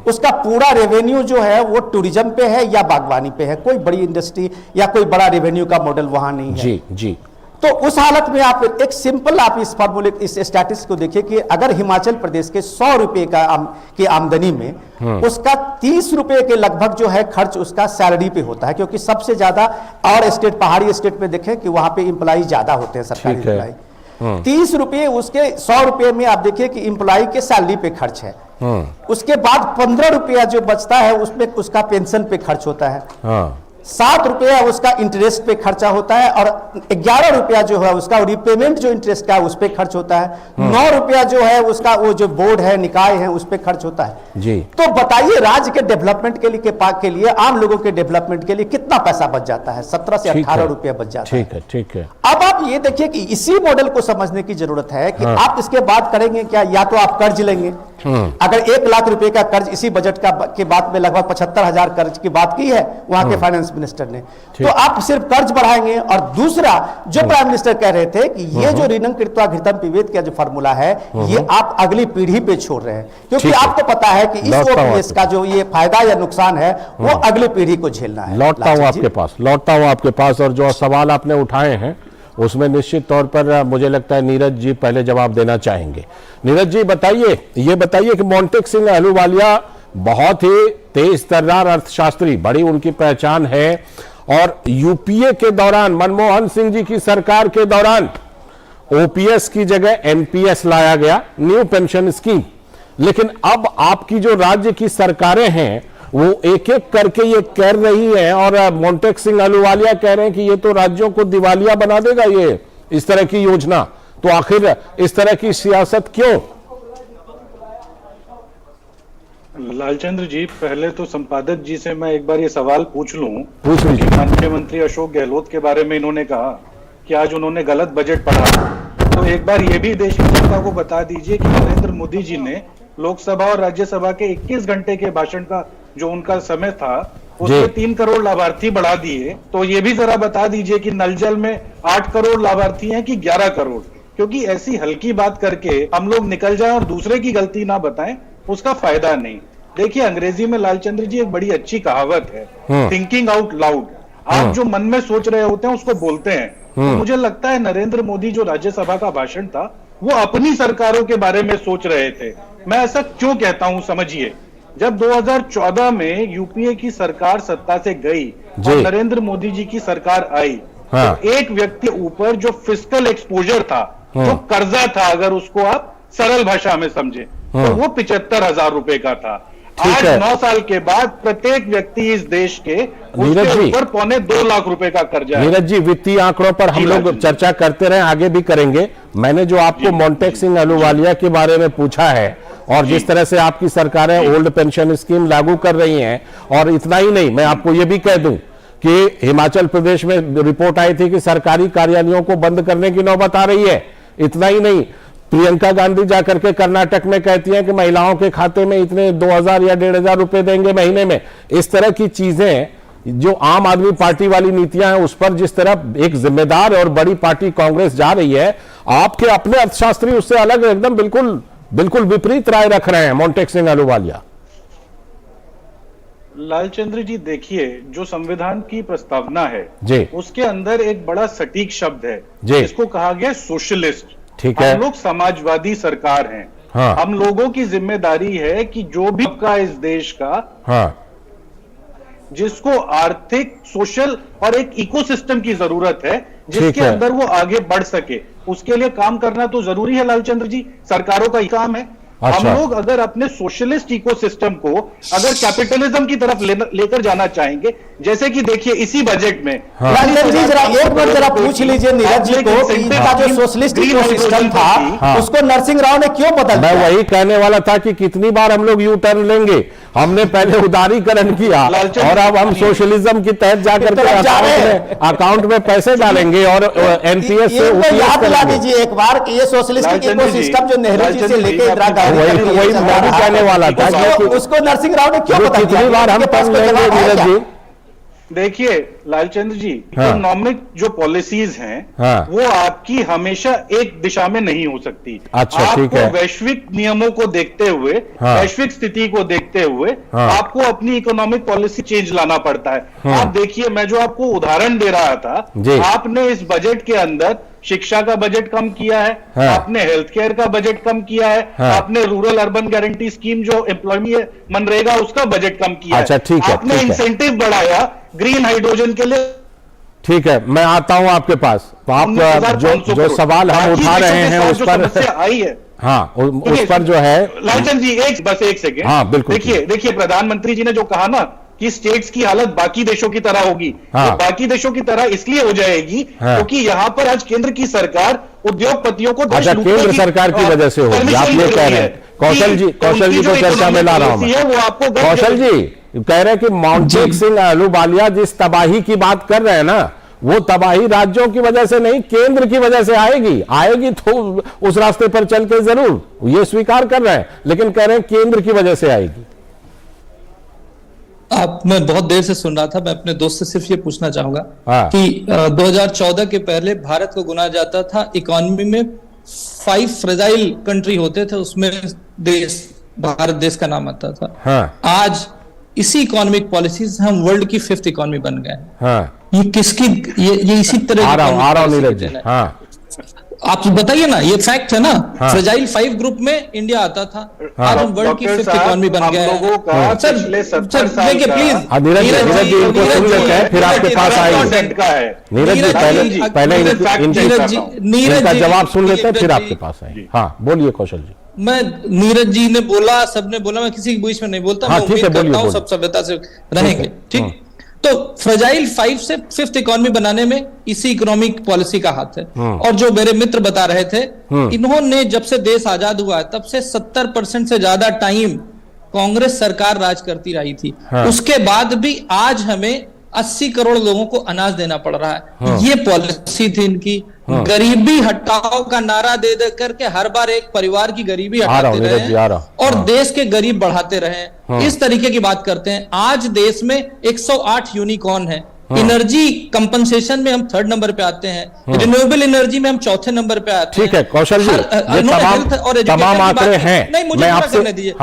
Speaker 8: उसका पूरा रेवेन्यू जो है वो टूरिज्म पे है या बागवानी पे है, कोई बड़ी इंडस्ट्री या कोई बड़ा रेवेन्यू का मॉडल वहां नहीं है। जी जी। तो उस हालत में आप एक सिंपल आप इस फॉर्मूले, इस स्टैटिस्टिक्स को देखिए कि अगर हिमाचल प्रदेश के 100 रुपए की आमदनी में उसका 30 रुपए के लगभग जो है खर्च उसका सैलरी पे होता है, क्योंकि सबसे ज्यादा और स्टेट, पहाड़ी स्टेट में देखें कि वहां पे इंप्लॉई ज्यादा होते हैं, सरकारी इंप्लॉई। 30 रुपए उसके 100 रुपए में आप देखिए कि इंप्लॉई के सैलरी पे खर्च है। उसके बाद 15 रुपया जो बचता है उसमें उसका पेंशन पे खर्च होता है। 7 रुपया उसका इंटरेस्ट पे खर्चा होता है, और 11 रुपया जो है उसका रिपेमेंट जो इंटरेस्ट का है उस पे खर्च होता है। 9 रुपया जो है उसका वो जो बोर्ड है, निकाय है, उस पे खर्च होता है जी। तो बताइए राज्य के डेवलपमेंट के लिए आम लोगों के डेवलपमेंट के लिए कितना पैसा बच जाता है? 17 से 18 रुपया बच जाता है। ठीक है, ठीक है। अब आप ये देखिए कि इसी मॉडल को समझने की जरूरत है कि आप इसके बाद करेंगे क्या? या तो आप कर्ज लेंगे, अगर 1 लाख रुपए का कर्ज इसी बजट के बाद में लगभग 75,000 कर्ज की बात की है वहां के फाइनेंस मिनिस्टर ने, तो आप सिर्फ कर्ज बढ़ाएंगे। और दूसरा जो प्राइम मिनिस्टर कह रहे थे कि ये जो ऋणं कृत्वा घृतम पिबेत का जो फॉर्मूला है ये आप अगली पीढ़ी पे छोड़ रहे हैं, क्योंकि आपको पता है कि इस ओपीएस का जो ये फायदा या नुकसान है वो अगली पीढ़ी को झेलना है। लौटता हूं आपके पास और जो सवाल आपने उठाए हैं उसमें निश्चित तौर पर मुझे लगता है नीरज जी पहले जवाब देना चाहेंगे। नीरज जी ये बताइए कि मोंटेक सिंह अहलूवालिया बहुत ही तेज तर्रार अर्थशास्त्री, बड़ी उनकी पहचान है, और यूपीए के दौरान मनमोहन सिंह जी की सरकार के दौरान ओपीएस की जगह एनपीएस लाया गया, न्यू पेंशन स्कीम। लेकिन अब आपकी जो राज्य की सरकारें हैं वो एक एक करके ये कर रही है, और मोंटेक सिंह अहलूवालिया कह रहे हैं कि ये तो राज्यों को दिवालिया बना देगा ये इस तरह की योजना। तो आखिर इस तरह की सियासत क्यों?
Speaker 9: लालचंद्र जी, पहले तो संपादक जी से मैं एक बार ये सवाल पूछ लीजिए। मुख्यमंत्री अशोक गहलोत के बारे में इन्होंने कहा कि आज उन्होंने गलत बजट पढ़ा, तो एक बार ये भी देश की जनता को बता दीजिए कि नरेंद्र मोदी जी ने लोकसभा और राज्यसभा के 21 घंटे के भाषण का जो उनका समय था उसमें 3 करोड़ लाभार्थी बढ़ा दिए। तो ये भी जरा बता दीजिए कि नल जल में 8 करोड़ लाभार्थी हैं कि 11 करोड़, क्योंकि ऐसी हल्की बात करके हम लोग निकल जाएं और दूसरे की गलती ना बताएं, उसका फायदा नहीं। देखिए, अंग्रेजी में लालचंद्र जी एक बड़ी अच्छी कहावत है, थिंकिंग आउट लाउड। आप जो मन में सोच रहे होते हैं उसको बोलते हैं। तो मुझे लगता है नरेंद्र मोदी जो राज्यसभा का भाषण था वो अपनी सरकारों के बारे में सोच रहे थे। मैं ऐसा क्यों कहता हूं समझिए, जब 2014 में यूपीए की सरकार सत्ता से गई और नरेंद्र मोदी जी की सरकार आई, तो एक व्यक्ति ऊपर जो फिस्कल एक्सपोजर था, जो कर्जा था, अगर उसको आप सरल भाषा में समझे तो वो 75,000 रुपए का था। आज 9 साल के बाद प्रत्येक व्यक्ति इस देश के उसके ऊपर 2.25 लाख रुपए का कर्जा है।
Speaker 1: नीरज जी, वित्तीय आंकड़ों पर हम लोग चर्चा करते रहे, आगे भी करेंगे। मैंने जो आपको मोंटेक सिंह अहलूवालिया के बारे में पूछा है और जिस तरह से आपकी सरकारें ओल्ड पेंशन स्कीम लागू कर रही हैं, और इतना ही नहीं, मैं आपको यह भी कह दूं कि हिमाचल प्रदेश में रिपोर्ट आई थी कि सरकारी कार्यालयों को बंद करने की नौबत आ रही है। इतना ही नहीं, प्रियंका गांधी जाकर के कर्नाटक में कहती हैं कि महिलाओं के खाते में इतने 2,000 या 1,500 रुपए देंगे महीने में। इस तरह की चीजें जो आम आदमी पार्टी वाली नीतियां हैं, उस पर जिस तरह एक जिम्मेदार और बड़ी पार्टी कांग्रेस जा रही है, आपके अपने अर्थशास्त्री उससे अलग एकदम बिल्कुल विपरीत राय रख रहे हैं। मोंटेक सिंह अहलूवालिया,
Speaker 9: लालचंद्र जी, देखिए, जो संविधान की प्रस्तावना है
Speaker 1: जी,
Speaker 9: उसके अंदर एक बड़ा सटीक शब्द है जिसको कहा गया सोशलिस्ट।
Speaker 1: ठीक है,
Speaker 9: हम लोग समाजवादी सरकार हैं।
Speaker 1: हाँ।
Speaker 9: हम लोगों की जिम्मेदारी है कि जो भी का इस देश का,
Speaker 1: हाँ,
Speaker 9: जिसको आर्थिक, सोशल और एक इकोसिस्टम की जरूरत है जिसके अंदर वो आगे बढ़ सके, उसके लिए काम करना तो जरूरी है लालचंद्र जी, सरकारों का ही काम है। हम लोग अगर अपने सोशलिस्ट इकोसिस्टम को अगर कैपिटलिज्म की तरफ लेकर जाना चाहेंगे, जैसे कि देखिए इसी बजट में
Speaker 8: लालचंद्र जी जरा एक बार जरा पूछ लीजिए नीरज जी को कि इनका जो सोशलिस्ट इकोसिस्टम था उसको नरसिंह राव ने क्यों बदल दिया?
Speaker 1: मैं वही कहने वाला था कि कितनी बार हम लोग यू टर्न लेंगे। हमने पहले उदारीकरण किया और अब हम सोशलिज्म के तहत जाकर के अकाउंट में पैसे डालेंगे और एनपीएस से
Speaker 8: याद दिला दीजिए एक बार कि ये सोशलिस्ट इकोसिस्टम जो नेहरू जी से लेकर इंदिरा गांधी,
Speaker 1: वही मैं भी कहने वाला था,
Speaker 8: उसको नरसिंह राव ने क्यों बदल दिया?
Speaker 1: कितनी बार हम टर्न लेंगे नीरज जी?
Speaker 9: देखिए लालचंद्र जी, इकोनॉमिक जो पॉलिसीज हैं वो आपकी हमेशा एक दिशा में नहीं हो सकती।
Speaker 1: अच्छा,
Speaker 9: आपको वैश्विक नियमों को देखते हुए, वैश्विक स्थिति को देखते हुए आपको अपनी इकोनॉमिक पॉलिसी चेंज लाना पड़ता है। आप देखिए, मैं जो आपको उदाहरण दे रहा था, आपने इस बजट के अंदर शिक्षा का बजट कम किया है, आपने हेल्थ केयर का बजट कम किया है, आपने रूरल अर्बन गारंटी स्कीम जो एम्प्लॉयमेंट मनरेगा उसका बजट कम किया है, आपने इंसेंटिव बढ़ाया ग्रीन हाइड्रोजन के लिए।
Speaker 1: ठीक है, मैं आता हूं आपके पास। तो आप जो सवाल हम उठा रहे हैं उस पर
Speaker 9: आई है,
Speaker 1: हाँ, उस पर जो है
Speaker 9: लालचंद जी बस एक सेकेंड।
Speaker 1: हाँ, बिल्कुल।
Speaker 9: देखिए प्रधानमंत्री जी ने जो कहा ना कि स्टेट्स की हालत बाकी देशों की तरह होगी, तो बाकी देशों की तरह इसलिए हो जाएगी क्योंकि यहाँ पर आज केंद्र की सरकार उद्योगपतियों को,
Speaker 1: अच्छा, केंद्र सरकार की वजह से होगी, आप ये कह रहे हैं। कौशल जी को चर्चा में ला रहा हूं मैं। कौशल जी कह रहे हैं कि मोंटेक सिंह अहलूवालिया जिस तबाही की बात कर रहे हैं ना, वो तबाही राज्यों की वजह से नहीं, केंद्र की वजह से आएगी तो उस रास्ते पर चल के जरूर, ये स्वीकार कर रहे हैं, लेकिन कह रहे हैं केंद्र की वजह से आएगी।
Speaker 10: मैं बहुत देर से सुन रहा था, मैं अपने दोस्त से सिर्फ ये पूछना चाहूंगा कि 2014 के पहले भारत को गुना जाता था इकोनॉमी में 5 फ्रेजाइल कंट्री होते थे, उसमें भारत देश का नाम आता था। आज इसी इकोनॉमिक पॉलिसीज हम वर्ल्ड की 5th इकोनॉमी बन गए। ये किसकी, ये इसी तरह
Speaker 1: आ रहा हूं नीरज जी।
Speaker 10: आप बताइए ना, ये फैक्ट है ना। फ्रेजाइल 5 ग्रुप में इंडिया आता था, आज हम वर्ल्ड की 5th इकोनॉमी बन गए। सर देखिए प्लीज
Speaker 1: नीरज जी इनको सुन लेते हैं, फिर आपके पास आएंगे। नीरज जी पहले इनका जवाब सुन लेते हैं, फिर आपके पास आएंगे। हाँ, बोलिए कौशल जी।
Speaker 10: मैं, नीरज जी ने बोला, सबने बोला, मैं किसी के बीच में नहीं बोलता। मैं उम्मीद करता हूं सब सभ्यता से रहेंगे। ठीक, तो फ्रेजाइल 5 से 5th इकोनॉमी बनाने में इसी इकोनॉमिक पॉलिसी का हाथ है। और जो मेरे मित्र बता रहे थे, इन्होंने जब से देश आजाद हुआ तब से 70% से ज्यादा टाइम कांग्रेस सरकार राज करती रही थी। उसके बाद भी आज हमें 80 करोड़ लोगों को अनाज देना पड़ रहा है। ये पॉलिसी थी इनकी। गरीबी हटाओ का नारा दे दे करके हर बार एक परिवार की गरीबी हटाते रहे और देश के गरीब बढ़ाते रहे। इस तरीके की बात करते हैं। आज देश में 108 यूनिकॉर्न है। एनर्जी कंपनसेशन में हम 3rd नंबर पे आते हैं। रिन्यूएबल एनर्जी में हम 4थे नंबर पे आते हैं।
Speaker 1: ठीक है कौशल जी, ये तमाम आंकड़े हैं।
Speaker 10: नहीं, मुझे पूरा करने दीजिए,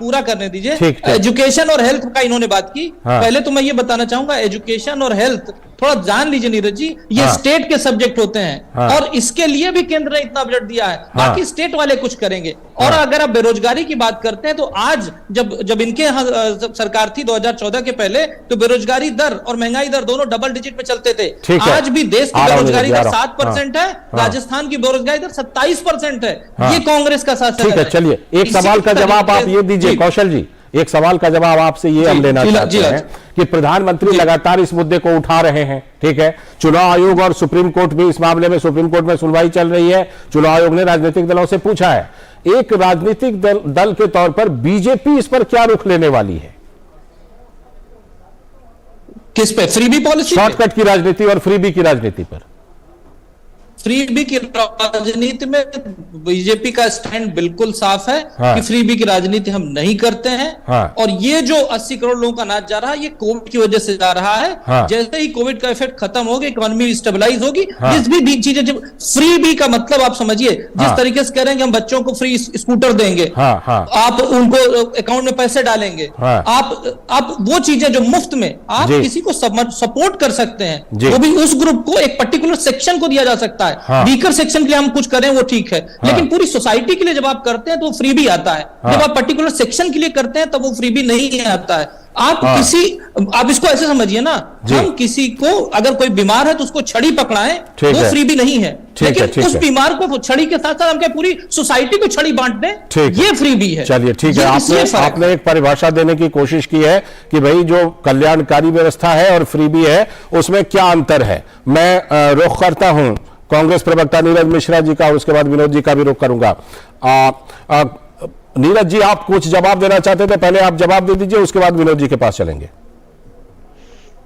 Speaker 10: पूरा करने दीजिए। एजुकेशन और हेल्थ का इन्होंने बात की। पहले तो मैं ये बताना चाहूंगा, एजुकेशन और हेल्थ थोड़ा जान लीजिए नीरज जी, ये स्टेट के सब्जेक्ट होते हैं और इसके लिए भी केंद्र ने इतना बजट दिया है, बाकी स्टेट वाले कुछ करेंगे। और अगर आप बेरोजगारी की बात करते हैं तो आज जब इनके यहाँ सरकार थी 2014 के पहले, तो बेरोजगारी दर और महंगाई दर दोनों डबल डिजिट में चलते थे। आज भी देश की बेरोजगारी दर 7% है, राजस्थान की बेरोजगारी दर 27% है। ये कांग्रेस का शासन है।
Speaker 1: चलिए एक सवाल का जवाब आप ये दीजिए कौशल जी, एक सवाल का जवाब आपसे ये हम लेना चाहते हैं कि प्रधानमंत्री लगातार इस मुद्दे को उठा रहे हैं, ठीक है। चुनाव आयोग और सुप्रीम कोर्ट भी इस मामले में, सुप्रीम कोर्ट में सुनवाई चल रही है। चुनाव आयोग ने राजनीतिक दलों से पूछा है, एक राजनीतिक दल के तौर पर बीजेपी इस पर क्या रुख लेने वाली है?
Speaker 10: किस पे? फ्रीबी पॉलिसी,
Speaker 1: शॉर्टकट की राजनीति और फ्रीबी की राजनीति पर।
Speaker 10: फ्रीबी की राजनीति में बीजेपी का स्टैंड बिल्कुल साफ है कि फ्रीबी की राजनीति हम नहीं करते हैं। और ये जो 80 करोड़ लोगों का अनाज जा रहा है, ये कोविड की वजह से जा रहा है। जैसे ही कोविड का इफेक्ट खत्म होगा, इकोनॉमी स्टेबलाइज होगी, जिस भी चीजें, जब फ्रीबी का मतलब आप समझिए, जिस तरीके से कह रहे हैं कि हम बच्चों को फ्री स्कूटर देंगे, आप उनको अकाउंट में पैसे डालेंगे, आप वो चीजें जो मुफ्त में आप किसी को सपोर्ट कर सकते हैं, वो भी उस ग्रुप को, एक पर्टिकुलर सेक्शन को दिया जा सकता है। वीकर सेक्शन के लिए हम कुछ करें वो ठीक है, लेकिन पूरी सोसाइटी के लिए जब आप करते हैं तो वो फ्रीबी आता है। जब आप पर्टिकुलर सेक्शन के लिए करते हैं तब वो फ्रीबी नहीं आता है। आप इसको ऐसे समझिए ना, हम किसी को अगर कोई बीमार है तो उसको छड़ी पकड़ाएं, वो फ्रीबी नहीं है। लेकिन उस बीमार को छड़ी के साथ साथ हम क्या पूरी सोसाइटी को छड़ी बांट दें, ये फ्रीबी है।
Speaker 1: चलिए ठीक है, आपने एक परिभाषा देने की कोशिश की है कि भाई जो कल्याणकारी व्यवस्था है और फ्रीबी है उसमें क्या अंतर है। मैं रुख करता हूं कांग्रेस प्रवक्ता नीरज मिश्रा जी का और उसके बाद विनोद जी का भी रुख करूंगा। नीरज जी, आप कुछ जवाब देना चाहते थे, पहले आप जवाब दे दीजिए, उसके बाद विनोद जी के पास चलेंगे।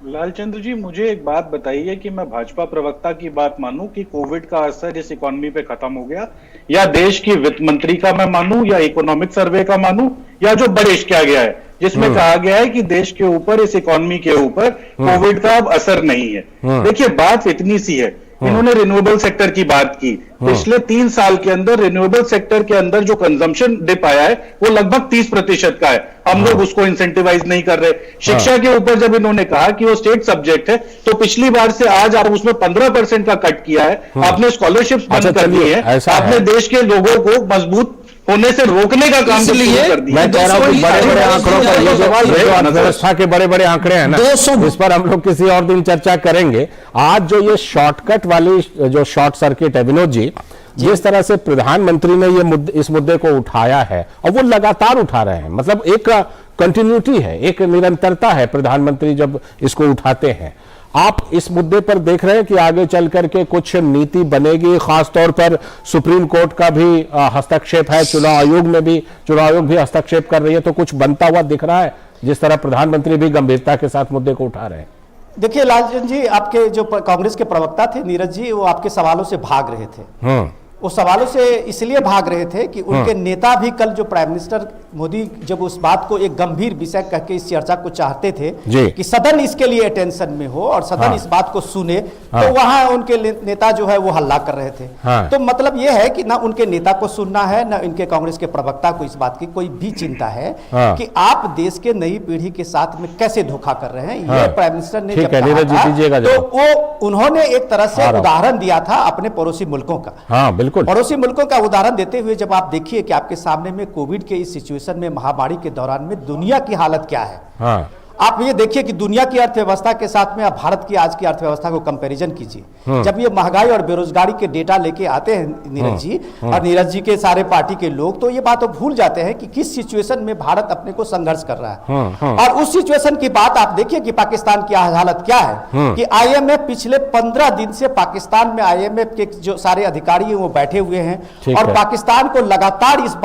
Speaker 9: लालचंद्र जी, मुझे एक बात बताइए कि मैं भाजपा प्रवक्ता की बात मानूं कि कोविड का असर इस इकोनॉमी पे खत्म हो गया, या देश की वित्त मंत्री का मैं मानूं, या इकोनॉमिक सर्वे का मानूं, या जो बरिश किया गया है जिसमें कहा गया है कि देश के ऊपर, इस इकोनॉमी के ऊपर कोविड का अब असर नहीं है। देखिए बात इतनी सी है, इन्होंने रिन्यूएबल सेक्टर की बात की। पिछले 3 साल के अंदर रिन्यूएबल सेक्टर के अंदर जो कंजम्पशन डिप आया है वो लगभग 30% का है। हम लोग उसको इंसेंटिवाइज नहीं कर रहे। शिक्षा के ऊपर जब इन्होंने कहा कि वो स्टेट सब्जेक्ट है, तो पिछली बार से आज आप उसमें 15% का कट किया है। आपने स्कॉलरशिप्स बंद कर दी है, आपने देश के लोगों को मजबूत होने से रोकने का काम शुरू कर दिया।
Speaker 1: मैं कह रहा हूं कि बड़े-बड़े आंकड़ों पर ये जो अर्थव्यवस्था के बड़े-बड़े आंकड़े हैं ना, इस पर हम लोग किसी और दिन चर्चा करेंगे। आज जो ये शॉर्टकट वाली जो शॉर्ट सर्किट है, विनोद जी, जिस तरह से प्रधानमंत्री ने ये इस मुद्दे को उठाया है और वो लगातार उठा रहे हैं, मतलब एक कंटिन्यूटी है, एक निरंतरता है प्रधानमंत्री जब इसको उठाते हैं। आप इस मुद्दे पर देख रहे हैं कि आगे चल करके कुछ नीति बनेगी, खासतौर पर सुप्रीम कोर्ट का भी हस्तक्षेप है, चुनाव आयोग भी हस्तक्षेप कर रही है, तो कुछ बनता हुआ दिख रहा है जिस तरह प्रधानमंत्री भी गंभीरता के साथ मुद्दे को उठा रहे हैं।
Speaker 8: देखिए लालचंद जी, आपके जो कांग्रेस के प्रवक्ता थे नीरज जी, वो आपके सवालों से भाग रहे थे। वो सवालों से इसलिए भाग रहे थे कि उनके नेता भी कल जो प्राइम मिनिस्टर मोदी जब उस बात को एक गंभीर विषय कह के इस चर्चा को चाहते थे कि सदन इसके लिए अटेंशन में हो और सदन इस बात को सुने, तो वहां उनके नेता जो है वो हल्ला कर रहे थे। तो मतलब ये है कि ना उनके नेता को सुनना है, ना इनके कांग्रेस के प्रवक्ता को इस बात की कोई भी चिंता है कि आप देश के नई पीढ़ी के साथ में कैसे धोखा कर रहे हैं। ये प्राइम मिनिस्टर ने जब कहा था, तो वो उन्होंने एक तरह से उदाहरण दिया था अपने पड़ोसी मुल्कों का। पड़ोसी मुल्कों का उदाहरण देते हुए जब आप देखिए कि आपके सामने में कोविड के इस सिचुएशन में, महामारी के दौरान में दुनिया की हालत क्या है। आप ये देखिए कि दुनिया की अर्थव्यवस्था के साथ में आप भारत की आज की अर्थव्यवस्था को कंपैरिजन कीजिए। जब ये महंगाई और बेरोजगारी के डेटा लेके आते हैं नीरज जी और नीरज जी के सारे पार्टी के लोग, तो ये बात भूल जाते हैं कि किस सिचुएशन में भारत अपने को संघर्ष कर रहा है। और उस सिचुएशन की बात आप देखिए कि पाकिस्तान की हालत क्या है कि IMF पिछले 15 दिन से पाकिस्तान में IMF के जो सारे अधिकारी हैं वो बैठे हुए हैं और पाकिस्तान को लगातार इस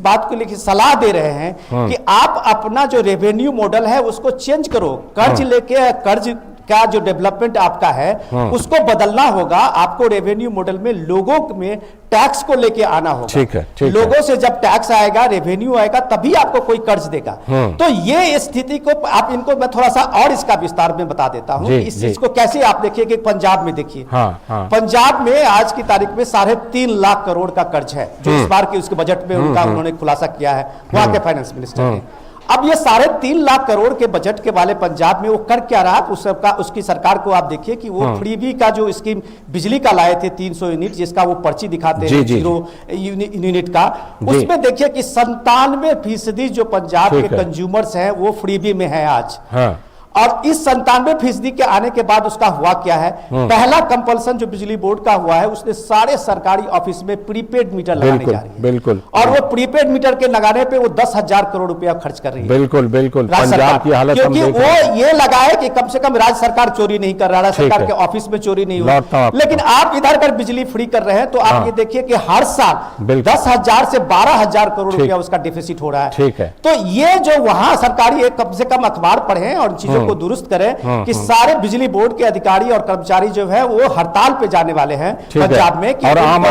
Speaker 8: बात को लेकर सलाह दे रहे हैं कि आप अपना जो रेवेन्यू मॉडल है है उसको चेंज करो, कर्ज लेके कर्ज का जो डेवलपमेंट आपका है उसको बदलना होगा। आपको रेवेन्यू मॉडल में लोगों में टैक्स को लेके आना होगा।
Speaker 1: ठीक है,
Speaker 8: लोगों से जब टैक्स आएगा, रेवेन्यू आएगा, तभी आपको कोई कर्ज देगा। तो ये स्थिति को आप इनको मैं थोड़ा सा और इसका विस्तार में बता देता हूं। इस चीज को कैसे आप देखिए कि पंजाब में देखिए, पंजाब में आज की तारीख में 3.5 लाख करोड़ का कर्ज है, जो इस बार के उसके बजट में उनका उन्होंने खुलासा किया है वहां के फाइनेंस मिनिस्टर ने। अब ये 3.5 लाख करोड़ के बजट के वाले पंजाब में वो कर क्या रहा, उसकी सरकार को आप देखिए कि वो फ्रीबी का जो स्कीम बिजली का लाए थे 300 यूनिट, जिसका वो पर्ची दिखाते हैं 0 यूनिट का, उसमें देखिए कि 97% जो पंजाब के कंज्यूमर्स हैं वो फ्रीबी में है आज। और इस 97% के आने के बाद उसका हुआ क्या है, पहला कंपल्सन जो बिजली बोर्ड का हुआ है, उसने सारे सरकारी ऑफिस में प्रीपेड मीटर लगाने जा रही है।
Speaker 1: बिल्कुल।
Speaker 8: और वो प्रीपेड मीटर के लगाने पे वो 10,000 करोड़ रुपया खर्च कर रही है।
Speaker 1: बिल्कुल बिल्कुल, पंजाब की हालत
Speaker 8: क्योंकि वो ये लगाए कि कम से कम राज्य सरकार चोरी नहीं कर रहा है, सरकार के ऑफिस में चोरी नहीं हो। लेकिन आप इधर कर बिजली फ्री कर रहे हैं, तो आप ये देखिए कि हर साल 10,000 से 12,000 करोड़ रुपया उसका डिफिसिट हो रहा है।
Speaker 1: ठीक है।
Speaker 8: तो ये जो वहां सरकारी कम से कम अखबार पढ़े और चीजों को दुरुस्त करें कि सारे बिजली बोर्ड के अधिकारी और कर्मचारी जो है वो हड़ताल पे जाने वाले हैं पंजाब में, कि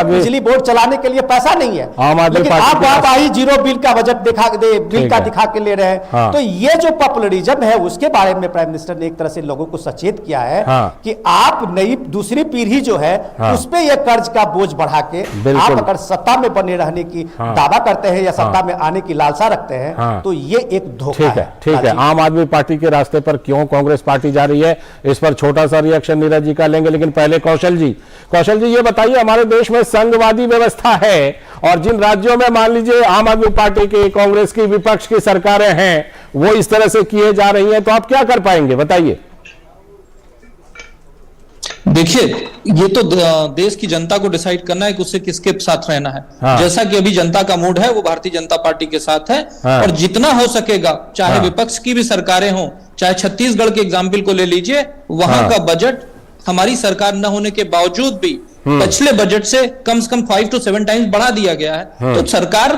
Speaker 8: बिजली बोर्ड चलाने के लिए पैसा नहीं है, लेकिन आप आई 0 बिल का बजट दिखा के ले रहे हैं। तो ये जो पॉपुलरिज्म है उसके बारे में प्राइम मिनिस्टर ने एक तरह से लोगों को सचेत किया है कि आप नई दूसरी पीढ़ी जो है उस पे ये कर्ज का बोझ बढ़ा के आप अगर सत्ता में बने रहने की दावा करते हैं या सत्ता में आने की लालसा रखते हैं, तो ये एक धोखा है।
Speaker 1: ठीक है, आम आदमी पार्टी के रास्ते पर क्यों कांग्रेस पार्टी जा रही है, इस पर छोटा सा रिएक्शन नीरज जी का लेंगे, लेकिन पहले कौशल जी ये बताइए, हमारे देश में संघवादी व्यवस्था है और जिन राज्यों में मान लीजिए आम आदमी पार्टी की, कांग्रेस की, विपक्ष की सरकारें हैं, वो इस तरह से किए जा रही हैं, तो आप क्या कर पाएंगे, बताइए।
Speaker 10: देखिए, ये तो देश की जनता को डिसाइड करना है कि उसे किसके साथ रहना है। जैसा कि अभी जनता का मूड है वो भारतीय जनता पार्टी के साथ है, और जितना हो सकेगा, चाहे विपक्ष की भी सरकारें हों, चाहे छत्तीसगढ़ के एग्जाम्पल को ले लीजिए, वहां का बजट हमारी सरकार न होने के बावजूद भी पिछले बजट से कम 5 to 7 टाइम्स बढ़ा दिया गया है। तो सरकार,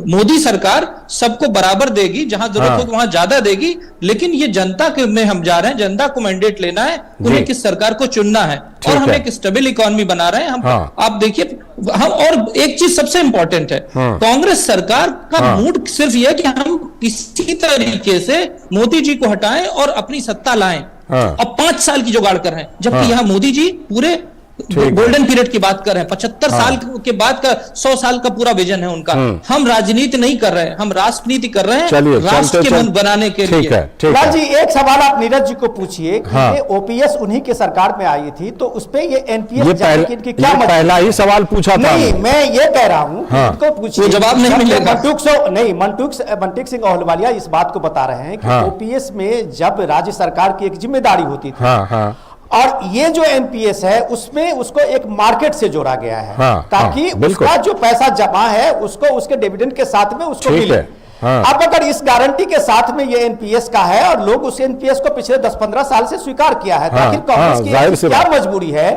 Speaker 10: मोदी सरकार सबको बराबर देगी, जहां जरूरत हो वहां ज्यादा देगी, लेकिन ये जनता के में हम जा रहे हैं, जनता को मैंडेट लेना है, उन्हें किस सरकार को चुनना है, और हम एक स्टेबल इकोनॉमी बना रहे हैं। हम आप देखिए, हम और एक चीज सबसे इंपॉर्टेंट है, कांग्रेस सरकार का मूड सिर्फ यह कि हम किसी तरीके से मोदी जी को हटाएं और अपनी सत्ता लाएं, अब 5 साल की जुगाड़ कर रहे हैं, जबकि यहां मोदी जी पूरे गोल्डन पीरियड की बात कर रहे हैं, 75 साल के बाद का 100 साल का पूरा विजन है उनका। हम राजनीति नहीं कर रहे हैं, हम राष्ट्रनीति कर रहे हैं, राष्ट्र के मन बनाने के लिए।
Speaker 8: लाल जी, एक सवाल आप नीरज जी को पूछिए कि ये ओपीएस उन्हीं के सरकार में आई थी, तो उस पे ये एनपीएस की क्या
Speaker 1: पहला ही सवाल पूछा था।
Speaker 8: नहीं, मैं ये कह रहा हूँ, उनको पूछिए,
Speaker 10: जवाब नहीं मिलेगा।
Speaker 8: मनटूक सिंह अहलूवालिया इस बात को बता रहे हैं कि ओपीएस में जब राज्य सरकार की एक जिम्मेदारी होती थी, और ये जो एनपीएस है उसमें उसको एक मार्केट से जोड़ा गया है, ताकि उसका जो पैसा जमा है उसको उसके डिविडेंड के साथ में उसको मिले। अब अगर इस गारंटी के साथ में ये एनपीएस का है और लोग उस एनपीएस को पिछले 10-15 साल से स्वीकार किया है, तो आखिर कांग्रेस की क्या मजबूरी है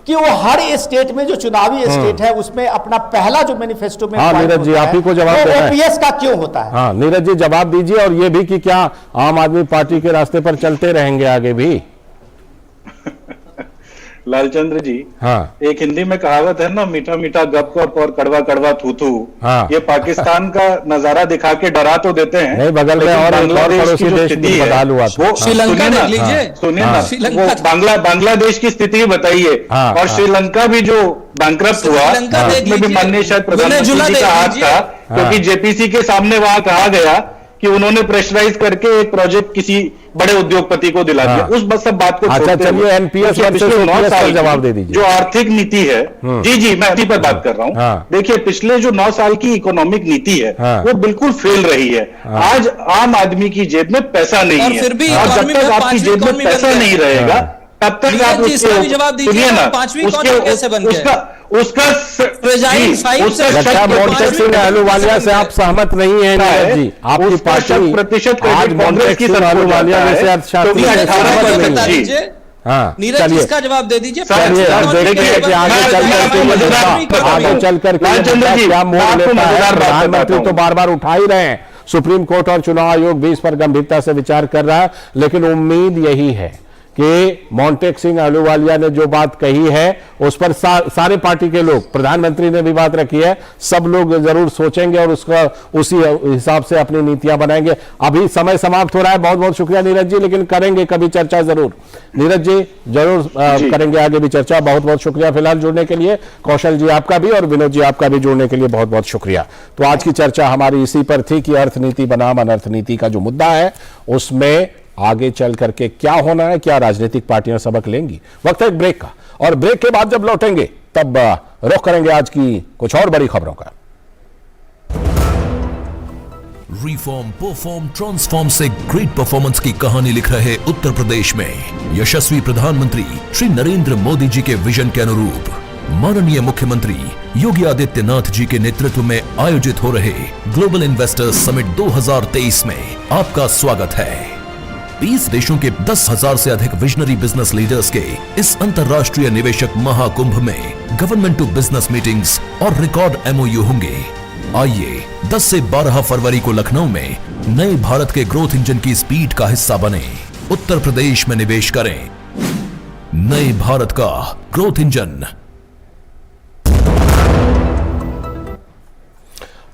Speaker 8: कि वो हर स्टेट में जो चुनावी स्टेट है उसमें अपना पहला जो मैनिफेस्टो में
Speaker 1: नीरज जी आप ही को जवाब देना है,
Speaker 8: ओपीएस का क्यों होता है।
Speaker 1: नीरज जी जवाब दीजिए, और ये भी कि क्या आम आदमी पार्टी के रास्ते पर चलते रहेंगे आगे भी।
Speaker 9: लालचंद्र जी, एक हिंदी में कहावत है ना, मीठा मीठा गप और कड़वा कड़वा थू थू। ये पाकिस्तान का नजारा दिखा के डरा तो देते हैं,
Speaker 1: नहीं बगल में और बांग्लादेश की जो स्थिति है वो
Speaker 10: श्रीलंका देख लीजिए,
Speaker 9: सुनिए ना, वो बांग्लादेश की स्थिति बताइए, और श्रीलंका भी जो बैंकरप्ट हुआ उसमें भी माननीय शायद प्रधानमंत्री जी का हाथ था, क्योंकि जेपीसी के सामने वहां कहा गया कि उन्होंने प्रेशराइज करके एक प्रोजेक्ट किसी बड़े उद्योगपति को दिला दिया। उस बस सब बात को
Speaker 1: चलिए, एनपीएस पिछले 9 साल जवाब दे दीजिए।
Speaker 9: जो आर्थिक नीति है, जी मैं इसी पर बात कर रहा हूँ। देखिए, पिछले जो 9 साल की इकोनॉमिक नीति है वो बिल्कुल फेल रही है। आज आम आदमी की जेब में पैसा नहीं है, और जब तक आपकी जेब में पैसा नहीं रहेगा तब तक आप सुनिए ना, उसका
Speaker 1: सिंह अहलूवालिया से आप सहमत नहीं है नीरज जी, आपकी पार्टी
Speaker 9: प्रतिशत
Speaker 1: आज
Speaker 9: कांग्रेस की
Speaker 1: अहलूवालिया जैसे अर्थशास्त्री
Speaker 10: नीरज जी इसका जवाब दे दीजिए।
Speaker 1: देखिए कि आगे चल कर क्या मोड़ लेता है, प्रधानमंत्री तो बार बार उठा ही रहे हैं, सुप्रीम कोर्ट और चुनाव आयोग भी इस पर गंभीरता से विचार कर रहा है, लेकिन उम्मीद यही है कि मोंटेक सिंह अहलूवालिया ने जो बात कही है उस पर सारे पार्टी के लोग, प्रधानमंत्री ने भी बात रखी है, सब लोग जरूर सोचेंगे और उसका उसी हिसाब से अपनी नीतियां बनाएंगे। अभी समय समाप्त हो रहा है। बहुत बहुत शुक्रिया नीरज जी, लेकिन करेंगे कभी चर्चा जरूर। नीरज जी जरूर करेंगे आगे भी चर्चा। बहुत बहुत शुक्रिया फिलहाल जुड़ने के लिए। कौशल जी आपका भी और विनोद जी आपका भी जुड़ने के लिए बहुत बहुत शुक्रिया। तो आज की चर्चा हमारी इसी पर थी कि अर्थनीति बनाम अनर्थनीति का जो मुद्दा है उसमें आगे चल करके क्या होना है, क्या राजनीतिक पार्टियां सबक लेंगी। वक्त है एक ब्रेक का, और ब्रेक के बाद जब लौटेंगे तब रुख करेंगे आज की कुछ और बड़ी खबरों का।
Speaker 7: रिफॉर्म, परफॉर्म, ट्रांसफॉर्म से ग्रेट परफॉर्मेंस की कहानी लिख रहे उत्तर प्रदेश में यशस्वी प्रधानमंत्री श्री नरेंद्र मोदी जी के विजन के अनुरूप माननीय मुख्यमंत्री योगी आदित्यनाथ जी के नेतृत्व में आयोजित हो रहे ग्लोबल इन्वेस्टर्स समिट 2023 में आपका स्वागत है। 20 देशों के 10,000 से अधिक विजनरी बिजनेस लीडर्स के इस अंतर्राष्ट्रीय निवेशक महाकुंभ में गवर्नमेंट टू बिजनेस मीटिंग्स और रिकॉर्ड एमओयू होंगे। आइए 10 से 12 फरवरी को लखनऊ में नए भारत के ग्रोथ इंजन की स्पीड का हिस्सा बने। उत्तर प्रदेश में निवेश करें। नए भारत का ग्रोथ इंजन।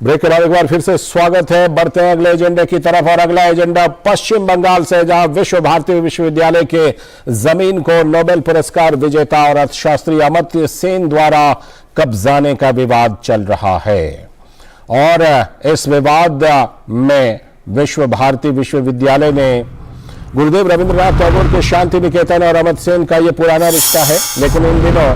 Speaker 1: ब्रेक के बाद एक बार फिर से स्वागत है। बढ़ते हैं अगले एजेंडे की तरफ, और अगला एजेंडा पश्चिम बंगाल से, जहां विश्व भारती विश्वविद्यालय के जमीन को नोबेल पुरस्कार विजेता और अर्थशास्त्री अमर्त्य सेन द्वारा कब्जाने का विवाद चल रहा है। और इस विवाद में विश्व भारती विश्वविद्यालय ने गुरुदेव रविंद्रनाथ टैगोर के शांति निकेतन और अमर्त्य सेन का यह पुराना रिश्ता है, लेकिन इन दिनों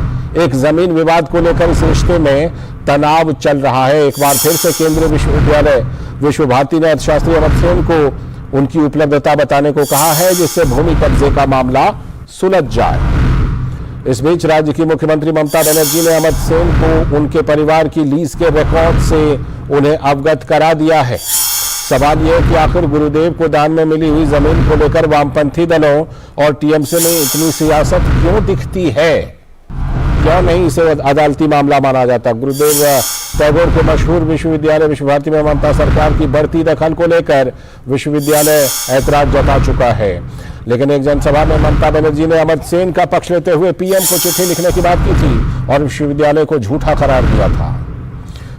Speaker 1: एक जमीन विवाद को लेकर इस रिश्ते में तनाव चल रहा है। एक बार फिर से केंद्रीय विश्वविद्यालय विश्व भारती ने अर्थशास्त्री अमर्त्य सेन को उनकी उपलब्धता बताने को कहा है, जिससे भूमि कब्जे का मामला सुलझ जाए। इस बीच राज्य की मुख्यमंत्री ममता बनर्जी ने अमर्त्य सेन को उनके परिवार की लीज के रिकॉर्ड से उन्हें अवगत करा दिया है। सवाल यह है कि आखिर गुरुदेव को दान में मिली हुई जमीन को लेकर वामपंथी दलों और टीएमसी में इतनी सियासत क्यों दिखती है? क्यों नहीं इसे अदालती मामला माना जाता? गुरुदेव टैगोर के मशहूर विश्वविद्यालय विश्व भारती में ममता सरकार की बढ़ती दखल को लेकर विश्वविद्यालय ऐतराज जता चुका है, लेकिन एक जनसभा में ममता बनर्जी ने अमर्त्य सेन का पक्ष लेते हुए पीएम को चिट्ठी लिखने की बात की थी और विश्वविद्यालय को झूठा करार दिया था।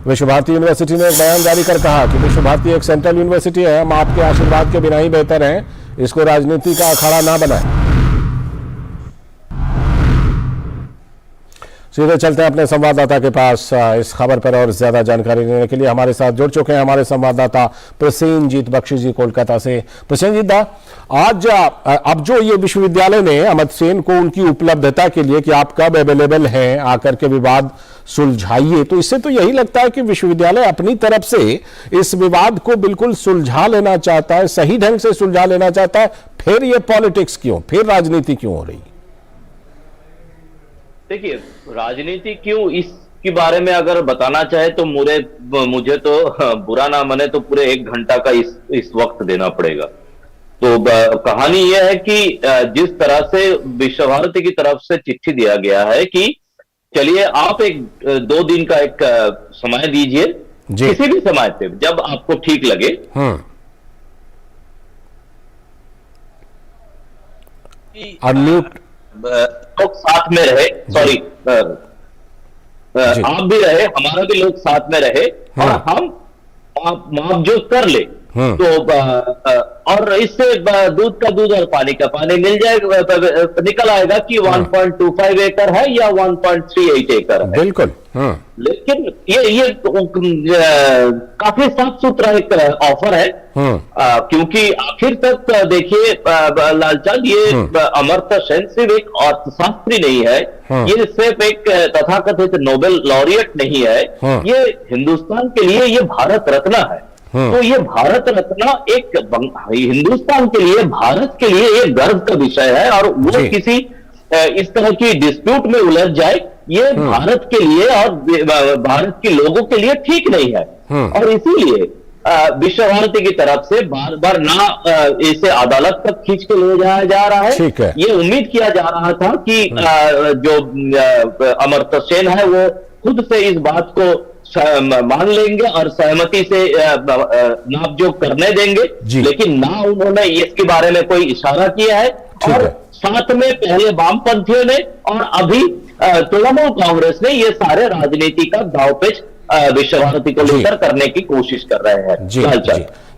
Speaker 1: विश्व भारती यूनिवर्सिटी ने एक बयान जारी कर कहा कि विश्व भारती एक सेंट्रल यूनिवर्सिटी है, हम आपके आशीर्वाद के बिना ही बेहतर हैं, इसको राजनीति का अखाड़ा ना बनाएं। सीधे चलते हैं अपने संवाददाता के पास इस खबर पर और ज्यादा जानकारी लेने के लिए। हमारे साथ जुड़ चुके हैं हमारे संवाददाता प्रसेनजीत बख्शी जी कोलकाता से। प्रसेनजीत दा, आज अब जो ये विश्वविद्यालय ने अमर्त्य सेन को उनकी उपलब्धता के लिए कि आप कब अवेलेबल हैं आकर के विवाद सुलझाइए, तो इससे तो यही लगता है कि विश्वविद्यालय अपनी तरफ से इस विवाद को बिल्कुल सुलझा लेना चाहता है, सही ढंग से सुलझा लेना चाहता है। फिर ये पॉलिटिक्स क्यों, फिर राजनीति क्यों हो रही?
Speaker 11: देखिए, राजनीति क्यों इसके बारे में अगर बताना चाहे तो मुझे तो बुरा ना माने तो पूरे 1 घंटा का इस वक्त देना पड़ेगा। तो कहानी यह है कि जिस तरह से विश्व भारती की तरफ से चिट्ठी दिया गया है कि चलिए आप 2 दिन का एक समय दीजिए, किसी भी समय पे जब आपको ठीक लगे।
Speaker 1: अनम्यूट
Speaker 11: लोग साथ में रहे, सॉरी आप भी रहे, हमारा भी लोग साथ में रहे और हम मापजोत कर ले तो और इससे दूध का दूध और पानी का पानी मिल जाएगा, निकल आएगा कि 1.25 एकड़ है या 1.38 एकड़ है।
Speaker 1: बिल्कुल।
Speaker 11: लेकिन ये काफी साफ सुथरा एक ऑफर है, क्योंकि आखिर तक देखिए लालचंद, ये अमर्त्य सेन सिर्फ एक अर्थशास्त्री नहीं है, ये सिर्फ एक तथाकथित नोबेल लॉरिएट नहीं है, ये हिंदुस्तान के लिए ये भारत रत्न है। तो ये भारत रत्न एक हिंदुस्तान के लिए, भारत के लिए एक गर्व का विषय है, और वो किसी इस तरह की डिस्प्यूट में उलझ जाए, ये भारत के लिए और भारत के लोगों के लिए ठीक नहीं है। और इसीलिए विश्व भारती की तरफ से बार बार ना इसे अदालत तक खींच के ले जाया जा रहा है। ये उम्मीद किया जा रहा था कि जो अमर्त्य सेन है वो खुद से इस बात को मान लेंगे और सहमति से नापजोक करने देंगे, लेकिन ना उन्होंने इसके बारे में कोई इशारा किया है। और साथ में पहले वामपंथियों ने और अभी तृणमूल कांग्रेस ने ये सारे राजनीति का दांवपेच विश्व भारती को लेकर करने की कोशिश कर रहे हैं।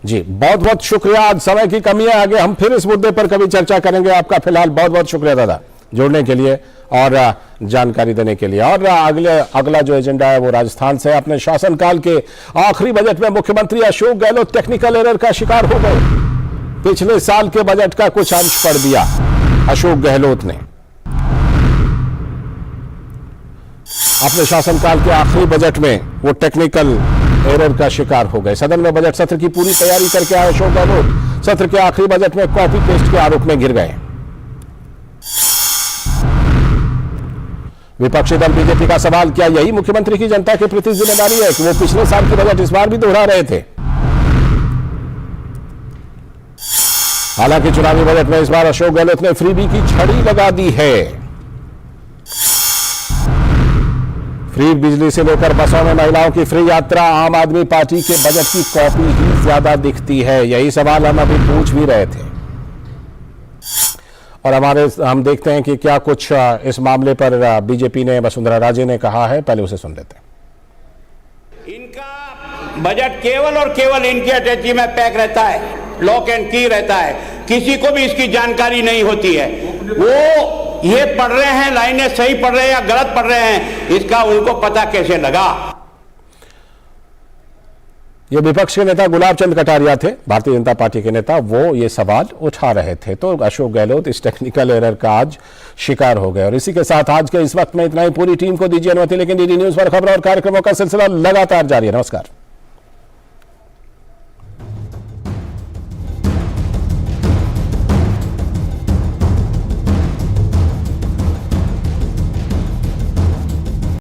Speaker 1: जी बहुत बहुत शुक्रिया। आज समय की कमी है, आगे हम फिर इस मुद्दे पर कभी चर्चा करेंगे। आपका फिलहाल बहुत बहुत शुक्रिया दादा, जुड़ने के लिए और जानकारी देने के लिए। और अगला जो एजेंडा है वो राजस्थान से। अपने शासनकाल के आखिरी बजट में मुख्यमंत्री अशोक गहलोत टेक्निकल एरर का शिकार हो गए। पिछले साल के बजट का कुछ अंश पढ़ दिया अशोक गहलोत ने। अपने शासनकाल के आखिरी बजट में वो टेक्निकल एरर का शिकार हो गए। सदन में बजट सत्र की पूरी तैयारी करके आए अशोक गहलोत सत्र के आखिरी बजट में कॉपी पेस्ट के आरोप में गिर गए। विपक्षी दल बीजेपी का सवाल, क्या यही मुख्यमंत्री की जनता के प्रति जिम्मेदारी है कि वो पिछले साल की बजट इस बार भी दोहरा रहे थे? हालांकि चुनावी बजट में इस बार अशोक गहलोत ने फ्रीबी की छड़ी लगा दी है। फ्री बिजली से लेकर बसों में महिलाओं की फ्री यात्रा, आम आदमी पार्टी के बजट की कॉपी ही ज्यादा दिखती है। यही सवाल हम अभी पूछ भी रहे थे और हम देखते हैं कि क्या कुछ इस मामले पर बीजेपी ने, वसुंधरा राजे ने कहा है। पहले उसे सुन लेते हैं।
Speaker 12: इनका बजट केवल और केवल इनकी अटैची में पैक रहता है, लॉक एंड की रहता है, किसी को भी इसकी जानकारी नहीं होती है। वो ये पढ़ रहे हैं, लाइनें सही पढ़ रहे हैं या गलत पढ़ रहे हैं, इसका उनको पता कैसे लगा?
Speaker 1: ये विपक्ष के नेता गुलाब चंद कटारिया थे, भारतीय जनता पार्टी के नेता, वो ये सवाल उठा रहे थे। तो अशोक गहलोत इस टेक्निकल एरर का आज शिकार हो गए। और इसी के साथ आज के इस वक्त में इतना ही। पूरी टीम को दीजिए अनुमति, लेकिन डीडी न्यूज पर खबरों और कार्यक्रमों का सिलसिला लगातार जारी है। नमस्कार।